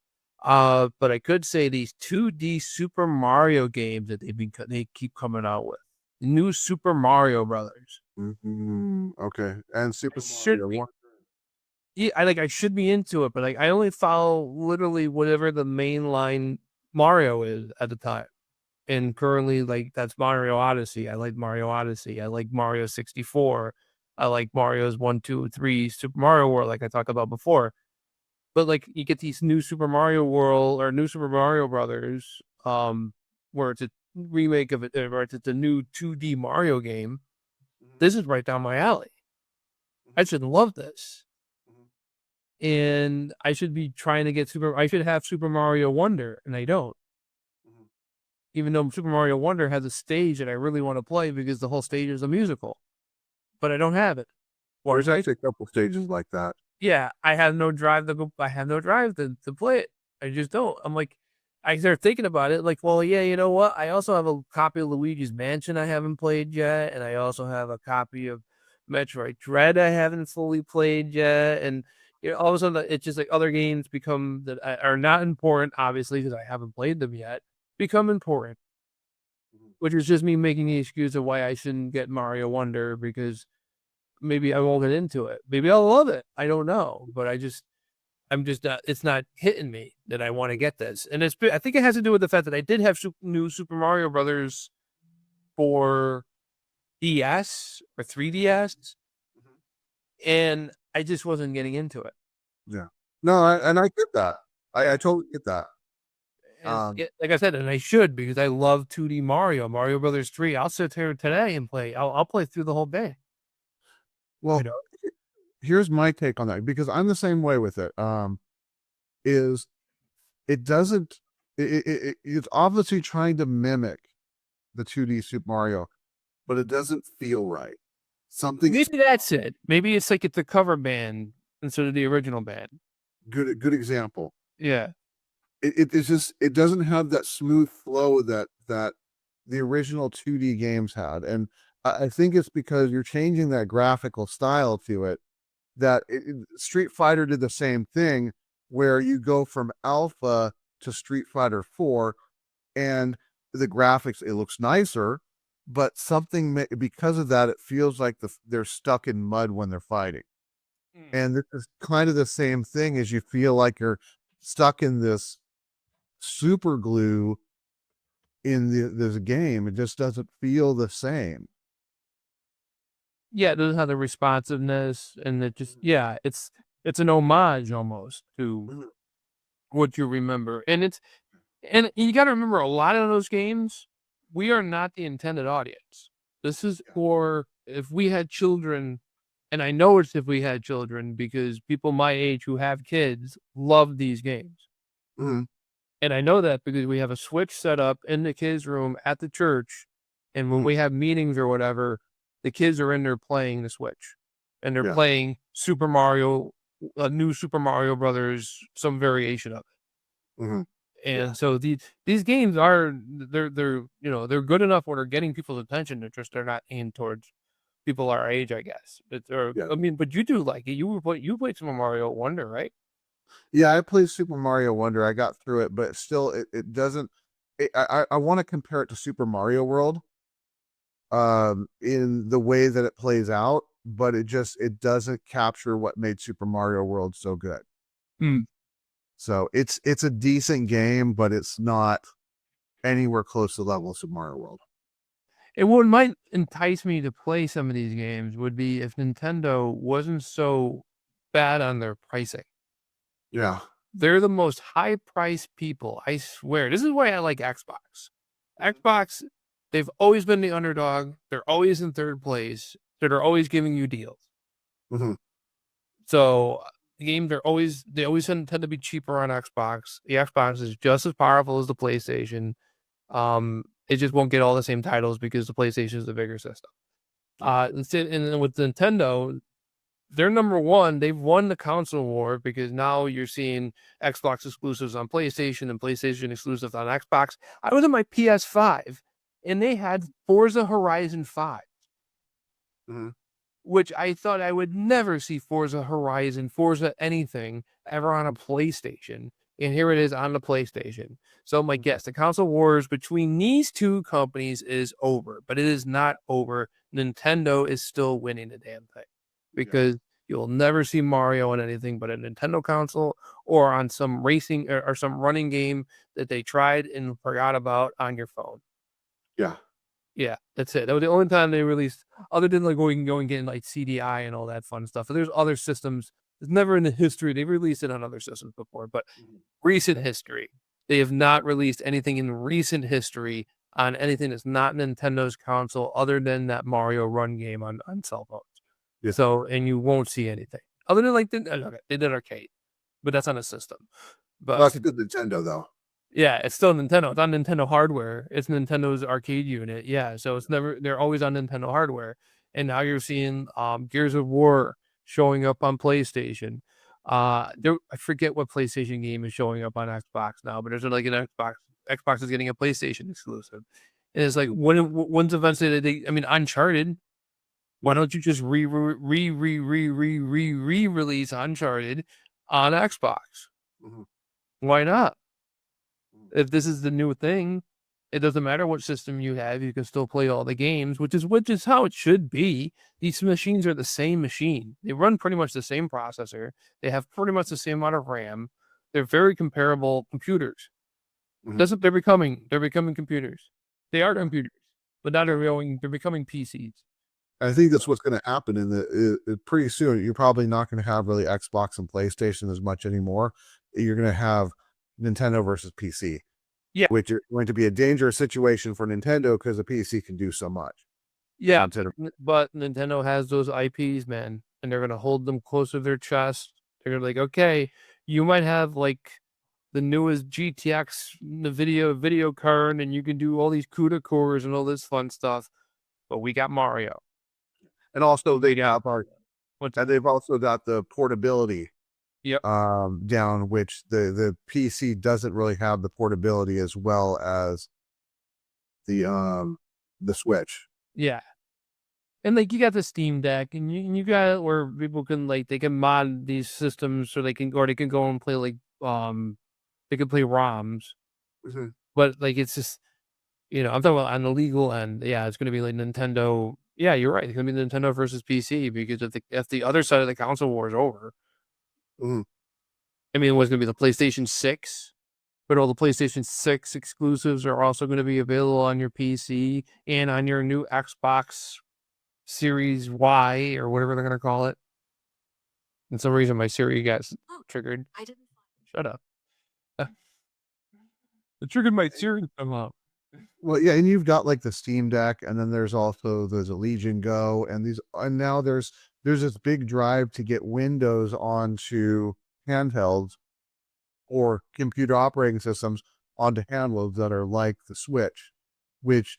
Speaker 3: But I could say these 2D Super Mario games that they keep coming out with. New Super Mario Brothers.
Speaker 2: Mm-hmm. Okay, and Super Mario.
Speaker 3: Yeah, I should be into it, but like I only follow literally whatever the mainline Mario is at the time. And currently, like, that's Mario Odyssey. I like Mario Odyssey. I like Mario 64. I like Mario's 1, 2, 3, Super Mario World, like I talked about before. But, like, you get these new Super Mario World or new Super Mario Brothers, where it's a remake of it, or it's a new 2D Mario game. this is right down my alley. I should love this. And I should be trying to get I should have Super Mario Wonder, and I don't. Even though Super Mario Wonder has a stage that I really want to play because the whole stage is a musical, but I don't have it.
Speaker 2: Well, there's actually a couple stages like that.
Speaker 3: Yeah, I have no drive to go. I have no drive to play it. I just don't. I'm like, I start thinking about it. Like, well, yeah, you know what? I also have a copy of Luigi's Mansion I haven't played yet, and I also have a copy of Metroid Dread I haven't fully played yet. And all of a sudden, it's just like other games become that are not important, obviously, because I haven't played them yet, become important. Which is just me making the excuse of why I shouldn't get Mario Wonder because maybe I won't get into it. Maybe I'll love it. I don't know, but I'm just it's not hitting me that I want to get this. And I think it has to do with the fact that I did have new Super Mario Brothers for DS or 3DS, and I just wasn't getting into it.
Speaker 2: Yeah. No, and I get that. I totally get that.
Speaker 3: Like I said, and I should because I love 2D Mario Brothers 3. I'll sit here today and play. I'll play through the whole day.
Speaker 2: Well, here's my take on that because I'm the same way with it. Is it doesn't it's obviously trying to mimic the 2D Super Mario, but it doesn't feel right. Something
Speaker 3: maybe that's it. Maybe it's like it's the cover band instead of the original band.
Speaker 2: Good example.
Speaker 3: Yeah.
Speaker 2: It's just it doesn't have that smooth flow that the original 2D games had, and I think it's because you're changing that graphical style to it. That Street Fighter did the same thing, where you go from Alpha to Street Fighter 4, and the graphics it looks nicer, but something because of that it feels like they're stuck in mud when they're fighting, and this is kind of the same thing as you feel like you're stuck in this super glue in this game. It just doesn't feel the same.
Speaker 3: Yeah, it doesn't have the responsiveness, and it just it's an homage almost to what you remember, and you got to remember a lot of those games. We are not the intended audience. This is for if we had children, and I know it's if we had children because people my age who have kids love these games. And I know that because we have a Switch set up in the kids' room at the church. And when we have meetings or whatever, the kids are in there playing the Switch. And they're playing Super Mario, a new Super Mario Brothers, some variation of it. And so these games they're good enough where they're getting people's attention. They're not aimed towards people our age, I guess. I mean, but you do like it. You played Super Mario Wonder, right?
Speaker 2: Yeah, I played Super Mario Wonder. I got through it, but still, it doesn't. I want to compare it to Super Mario World, in the way that it plays out, but it doesn't capture what made Super Mario World so good. So it's a decent game, but it's not anywhere close to the level of Super Mario World.
Speaker 3: And what might entice me to play some of these games would be if Nintendo wasn't so bad on their pricing.
Speaker 2: Yeah.
Speaker 3: They're the most high-priced people, I swear. This is why I like Xbox. Xbox, they've always been the underdog. They're always in third place. So they're always giving you deals. So the games they always tend to be cheaper on Xbox. The Xbox is just as powerful as the PlayStation. It just won't get all the same titles because the PlayStation is the bigger system. And with Nintendo, they're number one. They've won the console war because now you're seeing Xbox exclusives on PlayStation and PlayStation exclusives on Xbox. I was on my PS5 and they had Forza Horizon 5, which I thought I would never see Forza Horizon, Forza anything ever on a PlayStation. And here it is on the PlayStation. So I'm like, yes, the console wars between these two companies is over, but it is not over. Nintendo is still winning the damn thing because you'll never see Mario on anything but a Nintendo console or on some racing or some running game that they tried and forgot about on your phone. Yeah, that's it. That was the only time they released, other than like going and getting like CDI and all that fun stuff. But there's other systems. It's never in the history. They've released it on other systems before, but recent history, they have not released anything in recent history on anything that's not Nintendo's console other than that Mario Run game on cell phones.
Speaker 2: Yeah.
Speaker 3: So, and you won't see anything other than like they did arcade, but that's on a system. But
Speaker 2: That's a good Nintendo though.
Speaker 3: yeah, it's still Nintendo. It's on Nintendo hardware. It's Nintendo's arcade unit. Yeah, so it's never they're always on Nintendo hardware. And now you're seeing Gears of War showing up on PlayStation. There I forget what PlayStation game is showing up on Xbox now, but there's like an Xbox is getting a PlayStation exclusive. And it's like when's eventually I mean Uncharted. Why don't you just re-release Uncharted on Xbox?
Speaker 2: Mhm.
Speaker 3: Why not? If this is the new thing, it doesn't matter what system you have, you can still play all the games, which is how it should be. These machines are the same machine. They run pretty much the same processor. They have pretty much the same amount of RAM. They're very comparable computers.
Speaker 2: Mhm.
Speaker 3: That's what they're becoming. They're becoming computers. They are computers, but now they're becoming PCs.
Speaker 2: I think that's what's going to happen in pretty soon. You're probably not going to have really Xbox and PlayStation as much anymore. You're going to have Nintendo versus PC.
Speaker 3: Yeah.
Speaker 2: Which is going to be a dangerous situation for Nintendo because the PC can do so much.
Speaker 3: Yeah,
Speaker 2: Nintendo.
Speaker 3: but Nintendo has those IPs, man, and they're gonna hold them close to their chest. They're gonna like, okay, you might have like the newest GTX video card, and you can do all these CUDA cores and all this fun stuff, but we got Mario.
Speaker 2: And also
Speaker 3: We got Mario.
Speaker 2: and they've also got the portability
Speaker 3: Yep.
Speaker 2: down, which the PC doesn't really have the portability as well as the Switch.
Speaker 3: Yeah. And like you got the Steam Deck, and you got it where people can like they can mod these systems, so they can go and play like they can play ROMs,
Speaker 2: Mhm.
Speaker 3: but like it's just I'm talking about on the legal end. Yeah, it's gonna be like Nintendo. Yeah, you're right. It's gonna be Nintendo versus PC because if the other side of the console war is over,
Speaker 2: Mhm.
Speaker 3: I mean, what's gonna be the PlayStation 6? But all the PlayStation 6 exclusives are also gonna be available on your PC and on your new Xbox Series Y or whatever they're gonna call it. For some reason, my Siri got triggered.
Speaker 4: I didn't.
Speaker 3: Shut up. It triggered my Siri to come up.
Speaker 2: Well, yeah, and you've got like the Steam Deck, and then there's a Legion Go, and now there's this big drive to get Windows onto handhelds or computer operating systems onto handhelds that are like the Switch, which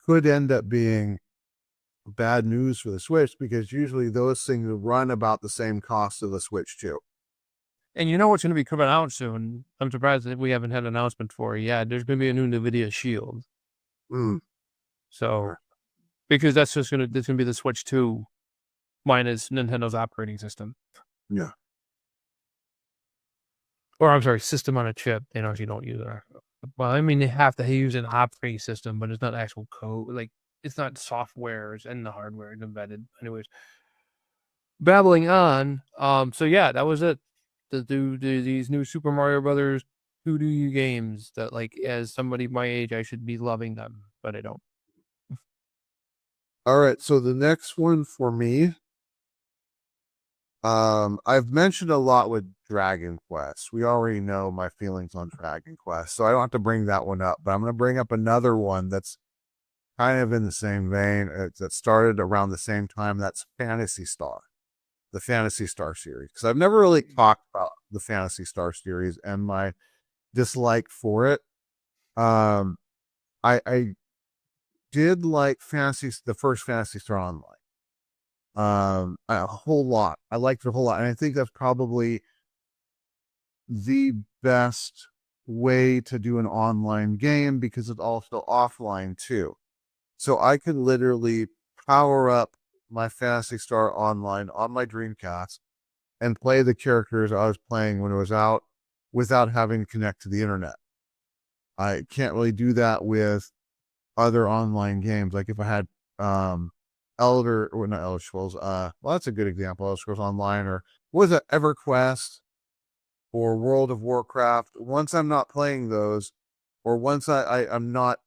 Speaker 2: could end up being bad news for the Switch because usually those things run about the same cost of the Switch too.
Speaker 3: And you know what's gonna be coming out soon? I'm surprised that we haven't had an announcement for it yet. There's gonna be a new NVIDIA Shield.
Speaker 2: Mm.
Speaker 3: So, because that's gonna be the Switch 2 minus Nintendo's operating system.
Speaker 2: Yeah.
Speaker 3: Or I'm sorry, system on a chip. They actually don't use it. Well, I mean, they have to use an operating system, but it's not actual code. Like, it's not software. It's in the hardware. It's embedded. Anyways, babbling on. So yeah, that was it. To do these new Super Mario Brothers 2D games that, like, as somebody my age, I should be loving them, but I don't.
Speaker 2: All right, so the next one for me, I've mentioned a lot with Dragon Quest. We already know my feelings on Dragon Quest, so I don't have to bring that one up, but I'm going to bring up another one that's kind of in the same vein, that started around the same time. That's Phantasy Star, the Phantasy Star series. Because I've never really talked about the Phantasy Star series and my dislike for it. I did like the first Phantasy Star Online. A whole lot. I liked it a whole lot. And I think that's probably the best way to do an online game because it's also offline too. So I could literally power up my Phantasy Star Online on my Dreamcast and play the characters I was playing when it was out without having to connect to the internet. I can't really do that with other online games. Like if I had not Elder Scrolls, well, that's a good example. Elder Scrolls Online, or what was it, EverQuest or World of Warcraft. Once I'm not playing those, or once I'm not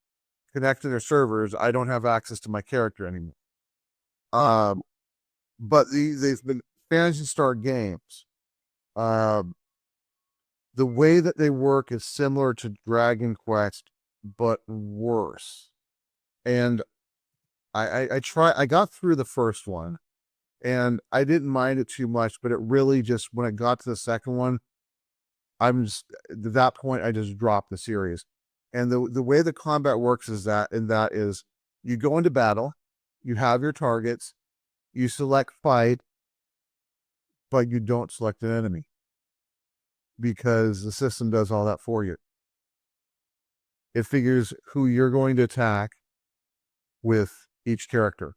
Speaker 2: connected to their servers, I don't have access to my character anymore. But they've been Phantasy Star games. The way that they work is similar to Dragon Quest, but worse. and I got through the first one, and I didn't mind it too much, but it really just when it got to the second one, I'm just at that point I just dropped the series. And the way the combat works is that you go into battle, you have your targets, you select fight, but you don't select an enemy because the system does all that for you. It figures who you're going to attack with each character.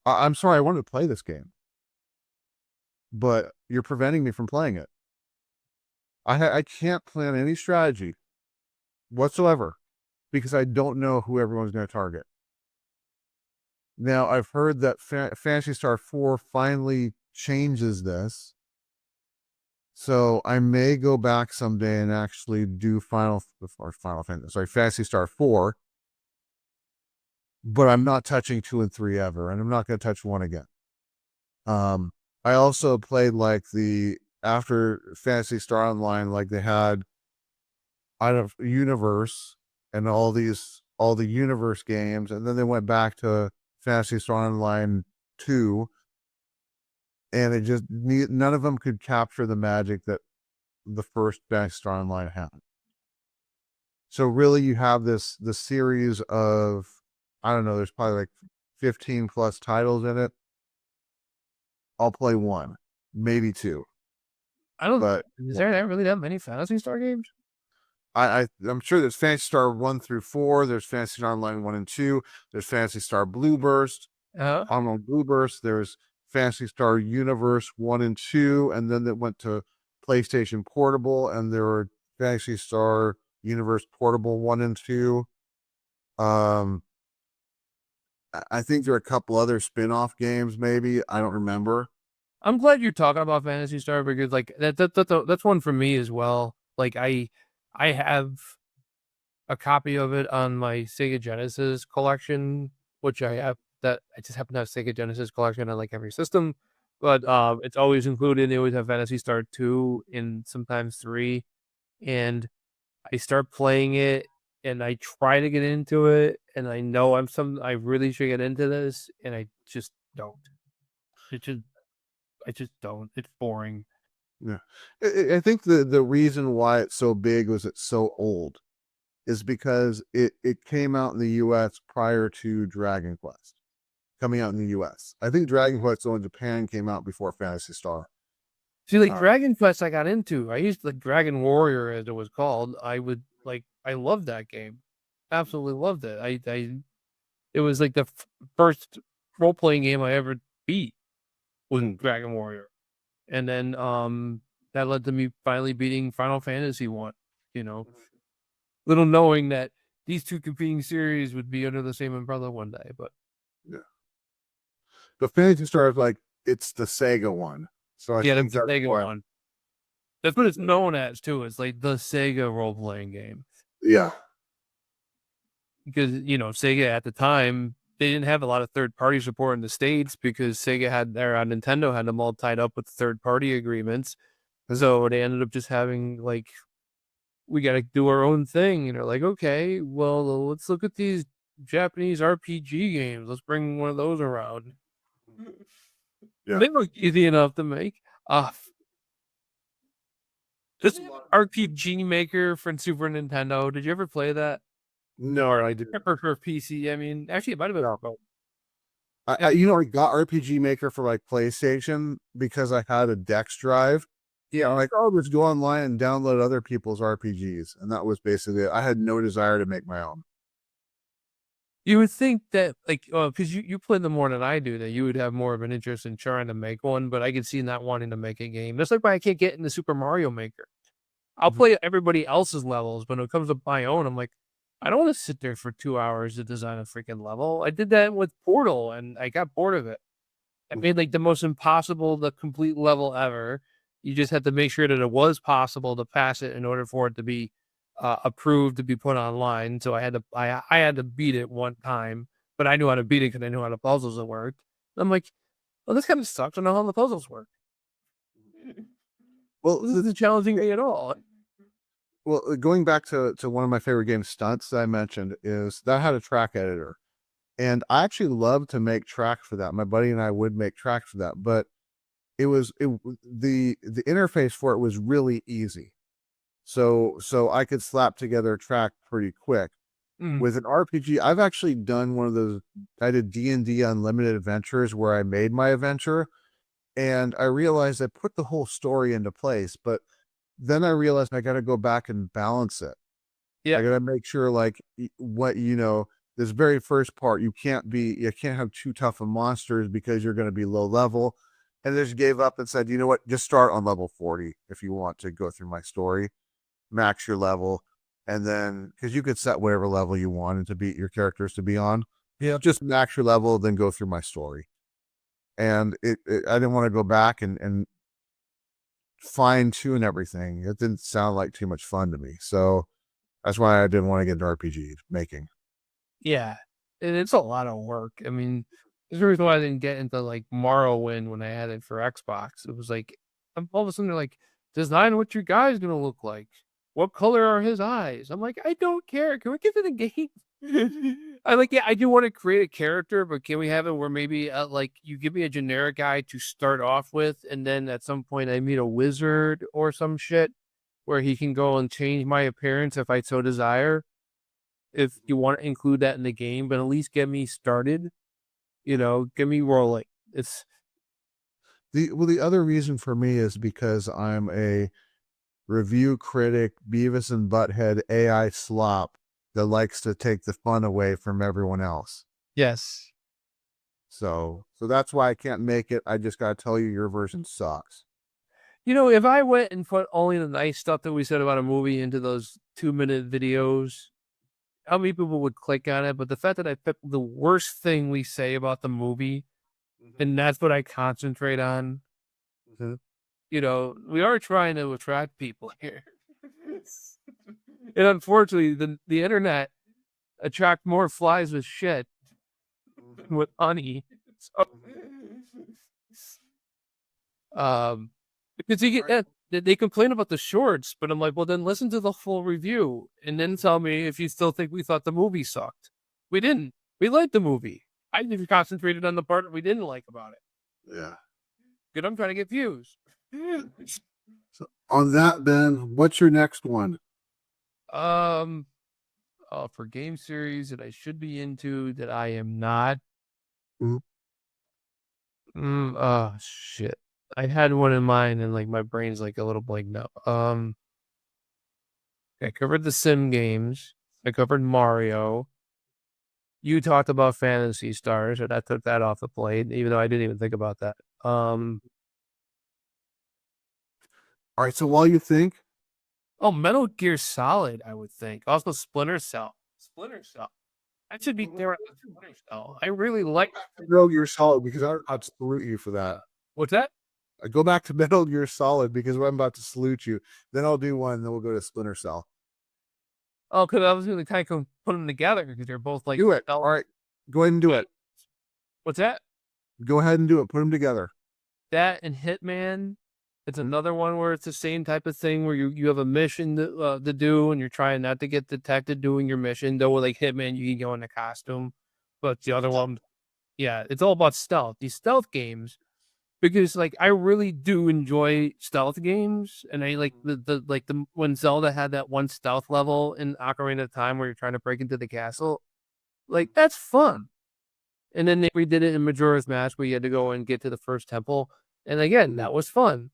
Speaker 2: I'm sorry, I wanted to play this game, but you're preventing me from playing it. I can't plan any strategy whatsoever because I don't know who everyone's going to target. Now, I've heard that Phantasy Star 4 finally changes this. So I may go back someday and actually do Phantasy Star 4. But I'm not touching 2 and 3 ever, and I'm not going to touch 1 again. I also played like after Phantasy Star Online, like they had out of Universe and all the Universe games, and then they went back to Phantasy Star Online 2, and it just none of them could capture the magic that the first Phantasy Star Online had. So really, you have the series of, I don't know, there's probably like 15 plus titles in it. I'll play 1, maybe 2. But
Speaker 3: Is there really that many Phantasy Star games?
Speaker 2: I'm sure there's Phantasy Star 1 through 4. There's Phantasy Star Online 1 and 2. There's Phantasy Star Blue Burst. On Blue Burst, there's Phantasy Star Universe 1 and 2, and then it went to PlayStation Portable, and there were Phantasy Star Universe Portable 1 and 2. I think there are a couple other spin-off games, maybe. I don't remember.
Speaker 3: I'm glad you're talking about Phantasy Star because like that's one for me as well. Like I have a copy of it on my Sega Genesis collection, which I just happen to have Sega Genesis collection on like every system. But it's always included. They always have Phantasy Star 2 and sometimes 3. And I start playing it and I try to get into it, and I know I really should get into this, and I just don't. I just don't. It's boring.
Speaker 2: Yeah. I think the reason why it's so big was it's so old is because it came out in the US prior to Dragon Quest coming out in the US. I think Dragon Quest in Japan came out before Phantasy Star.
Speaker 3: See, like Dragon Quest I got into. I used like Dragon Warrior as it was called. I loved that game. Absolutely loved it. It was like the first role-playing game I ever beat was Dragon Warrior. And then that led to me finally beating Final Fantasy 1, little knowing that these two competing series would be under the same umbrella one day, but
Speaker 2: yeah. The Phantasy Star is like, it's the Sega one. So I think
Speaker 3: the Sega one. That's what it's known as too. It's like the Sega role-playing game.
Speaker 2: Yeah.
Speaker 3: Because, Sega at the time, they didn't have a lot of third-party support in the States because Nintendo had them all tied up with third-party agreements. So they ended up just having, like, we got to do our own thing. And they're like, okay, well, let's look at these Japanese RPG games. Let's bring one of those around. Yeah. They look easy enough to make. This RPG Maker for Super Nintendo, did you ever play that?
Speaker 2: No, I didn't.
Speaker 3: For PC, I mean, actually, it might have been Arco.
Speaker 2: I got RPG Maker for like PlayStation because I had a Dex drive. Yeah, I'm like, let's go online and download other people's RPGs, and that was basically it. I had no desire to make my own.
Speaker 3: You would think that, like, because you play them more than I do, that you would have more of an interest in trying to make one, but I could see not wanting to make a game. That's like why I can't get into Super Mario Maker. I'll play everybody else's levels, but when it comes to my own, I'm like, I don't want to sit there for 2 hours to design a freaking level. I did that with Portal, and I got bored of it. I made like the most impossible, the complete level ever. You just had to make sure that it was possible to pass it in order for it to be approved to be put online. So I had to beat it one time, but I knew how to beat it because I knew how the puzzles worked. I'm like, well, this kind of sucks. I know how the puzzles work. Well, this isn't challenging me at all.
Speaker 2: Well, going back to one of my favorite games, Stunts, that I mentioned, is that had a track editor. And I actually love to make tracks for that. My buddy and I would make tracks for that, but the interface for it was really easy. So I could slap together a track pretty quick.
Speaker 3: Mm.
Speaker 2: With an RPG, I've actually done one of those. I did D&D Unlimited Adventures where I made my adventure, and I realized I put the whole story into place, but then I realized I got to go back and balance it.
Speaker 3: Yeah.
Speaker 2: I got to make sure, like, what, this very first part, you can't have too tough of monsters because you're going to be low level. And they just gave up and said, you know what, just start on level 40 if you want to go through my story, max your level. And then, because you could set whatever level you wanted to be your characters to be on.
Speaker 3: Yeah.
Speaker 2: Just max your level, then go through my story. And I didn't want to go back and fine tune everything. It didn't sound like too much fun to me. So that's why I didn't want to get into RPG making.
Speaker 3: Yeah. And it's a lot of work. I mean, there's a reason why I didn't get into like Morrowind when I had it for Xbox. It was like, all of a sudden they're like, design what your guy's going to look like. What color are his eyes? I'm like, I don't care. Can we get to the game? I do want to create a character, but can we have it where maybe like you give me a generic guy to start off with, and then at some point I meet a wizard or some shit where he can go and change my appearance if I so desire. If you want to include that in the game, but at least get me started, get me rolling. It's
Speaker 2: The other reason for me is because I'm a review critic, Beavis and Butthead AI slop that likes to take the fun away from everyone else.
Speaker 3: yes.
Speaker 2: So that's why I can't make it. I just got to tell you, your version sucks.
Speaker 3: If I went and put only the nice stuff that we said about a movie into those 2-minute videos, how many people would click on it? But the fact that I picked the worst thing we say about the movie, and that's what I concentrate on. We are trying to attract people here. And unfortunately, the internet attract more flies with shit with honey. So, because they complain about the shorts, but I'm like, well, then listen to the full review and then tell me if you still think we thought the movie sucked. We didn't. We liked the movie. I think we concentrated on the part that we didn't like about it.
Speaker 2: Yeah.
Speaker 3: Good, I'm trying to get views.
Speaker 2: So on that, Ben, what's your next one?
Speaker 3: For game series that I should be into that I am not. Shit. I had one in mind and like my brain's like a little blank now. I covered the Sim games. I covered Mario. You talked about Phantasy Stars, and I took that off the plate, even though I didn't even think about that.
Speaker 2: All right. So while you think,
Speaker 3: Metal Gear Solid, I would think. Also Splinter Cell. That should be there. Splinter Cell. I really like
Speaker 2: Metal Gear Solid, because I'd salute you for that.
Speaker 3: What's that?
Speaker 2: I go back to Metal Gear Solid because I'm about to salute you. Then I'll do one, and then we'll go to Splinter Cell.
Speaker 3: Oh, because I was going to kind of put them together because they're both like.
Speaker 2: Do it. All right. Go ahead and do it.
Speaker 3: What's that?
Speaker 2: Go ahead and do it. Put them together.
Speaker 3: That and Hitman. It's another one where it's the same type of thing where you have a mission to do and you're trying not to get detected doing your mission. Though with like Hitman, you can go in a costume, but the other one, yeah, it's all about stealth. These stealth games, because like I really do enjoy stealth games, and I like the when Zelda had that one stealth level in Ocarina of Time where you're trying to break into the castle, like that's fun. And then they redid it in Majora's Mask where you had to go and get to the first temple, and again that was fun.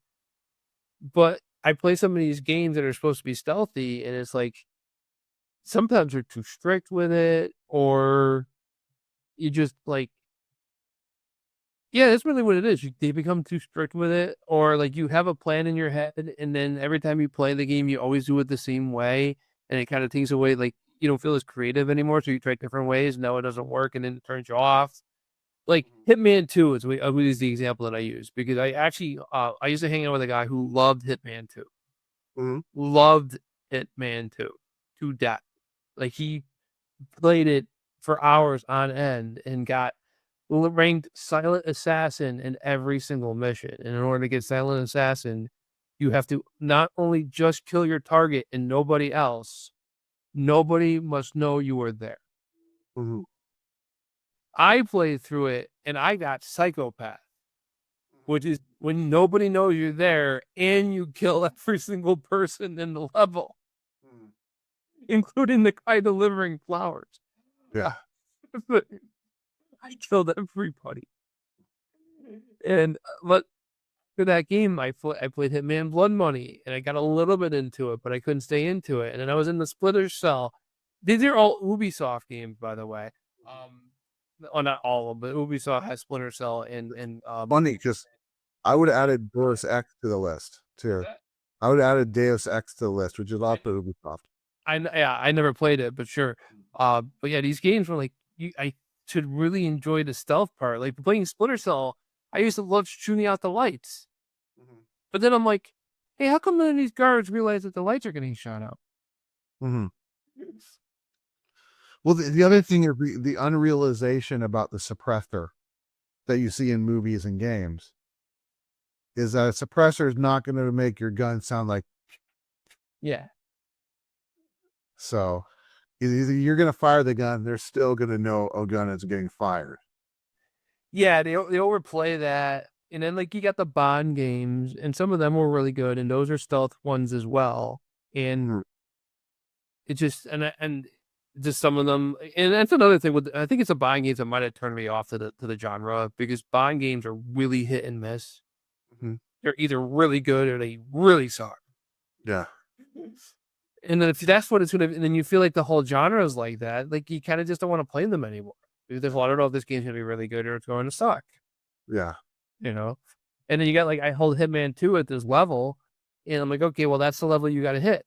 Speaker 3: But I play some of these games that are supposed to be stealthy, and it's like sometimes they're too strict with it, or you just like, yeah, that's really what it is. They become too strict with it, or like you have a plan in your head, and then every time you play the game, you always do it the same way, and it kind of takes away, like, you don't feel as creative anymore, so you try different ways, and now it doesn't work, and then it turns you off. Like Hitman 2 is the example that I use, because I actually I used to hang out with a guy who loved Hitman 2. Loved Hitman 2 to death. Like he played it for hours on end and got ranked Silent Assassin in every single mission. And in order to get Silent Assassin, You have to not only just kill your target and nobody else, nobody must know you are there.
Speaker 2: Mhm.
Speaker 3: I played through it and I got Psychopath, which is when nobody knows you're there and you kill every single person in the level,
Speaker 2: Mhm.
Speaker 3: including the guy delivering flowers.
Speaker 2: Yeah.
Speaker 3: I killed everybody. And but for that game, I played Hitman Blood Money, and I got a little bit into it, but I couldn't stay into it. And then I was in the Splinter Cell. These are all Ubisoft games, by the way. Oh, not all of them, but Ubisoft has Splinter Cell and
Speaker 2: Funny, because I would have added Deus Ex to the list too.
Speaker 3: that-
Speaker 2: I would have added Deus Ex to the list, which is also Ubisoft.
Speaker 3: yeah, I never played it, but sure. But yeah, these games were like I should really enjoy the stealth part. Like playing Splinter Cell, I used to love shooting out the lights. But then I'm like, hey, how come none of these guards realize that the lights are getting shot out?
Speaker 2: Mm-hmm. Well, the other thing is the unrealization about the suppressor that you see in movies and games is that a suppressor is not going to make your gun sound like
Speaker 3: Yeah.
Speaker 2: so. Either you're going to fire the gun, they're still going to know a gun is getting fired.
Speaker 3: Yeah, they overplay that. And then like you got the Bond games, and some of them were really good, and those are stealth ones as well. And
Speaker 2: Mhm.
Speaker 3: it just and just some of them, and that's another thing with I think it's the Bond games that might have turned me off to the genre because Bond games are really hit and miss.
Speaker 2: Mhm.
Speaker 3: They're either really good or they really suck.
Speaker 2: Yeah.
Speaker 3: And then if that's what it's gonna, and then you feel like the whole genre is like that, like you kind of just don't want to play them anymore. Because well, I don't know if this game's gonna be really good or it's going to suck.
Speaker 2: Yeah.
Speaker 3: You know? And then you got like I hold Hitman 2 at this level, and I'm like, okay, well that's the level you got to hit.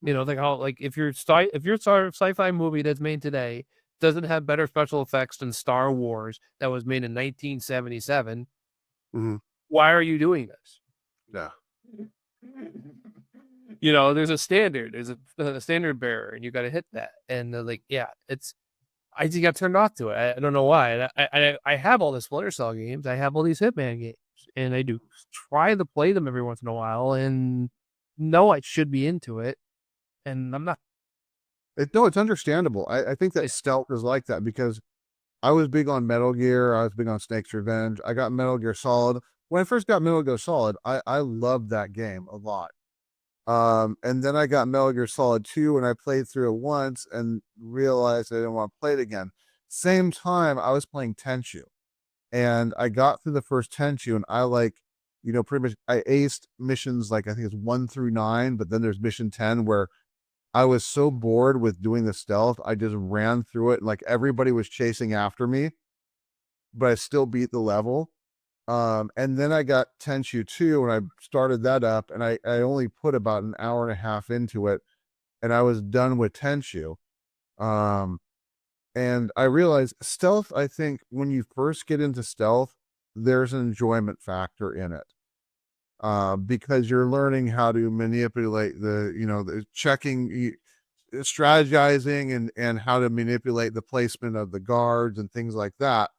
Speaker 3: You know, like how like if your sci-fi movie that's made today doesn't have better special effects than Star Wars that was made in 1977,
Speaker 2: Hmm.
Speaker 3: why are you doing this?
Speaker 2: Yeah.
Speaker 3: You know, there's a standard, there's a standard bearer, and you got to hit that. And like, yeah, it's I just got turned off to it. I don't know why. And I have all the Splinter Cell games. I have all these Hitman games, and I do try to play them every once in a while. And know I should be into it, and I'm not.
Speaker 2: No, it's understandable. I think that stealth is like that because I was big on Metal Gear. I was big on Snake's Revenge. I got Metal Gear Solid. When I first got Metal Gear Solid, I loved that game a lot. And then I got Metal Gear Solid 2 and I played through it once and realized I didn't want to play it again. Same time I was playing Tenchu and I got through the first Tenchu and I pretty much I aced missions like I think it's 1 through 9, but then there's mission 10 where I was so bored with doing the stealth, I just ran through it. Like everybody was chasing after me, but I still beat the level. And then I got Tenchu 2 and I started that up and I only put about an hour and a half into it and I was done with Tenchu. Um, and I realized stealth, I think when you first get into stealth, there's an enjoyment factor in it. Because you're learning how to manipulate the checking, strategizing and how to manipulate the placement of the guards and things like that.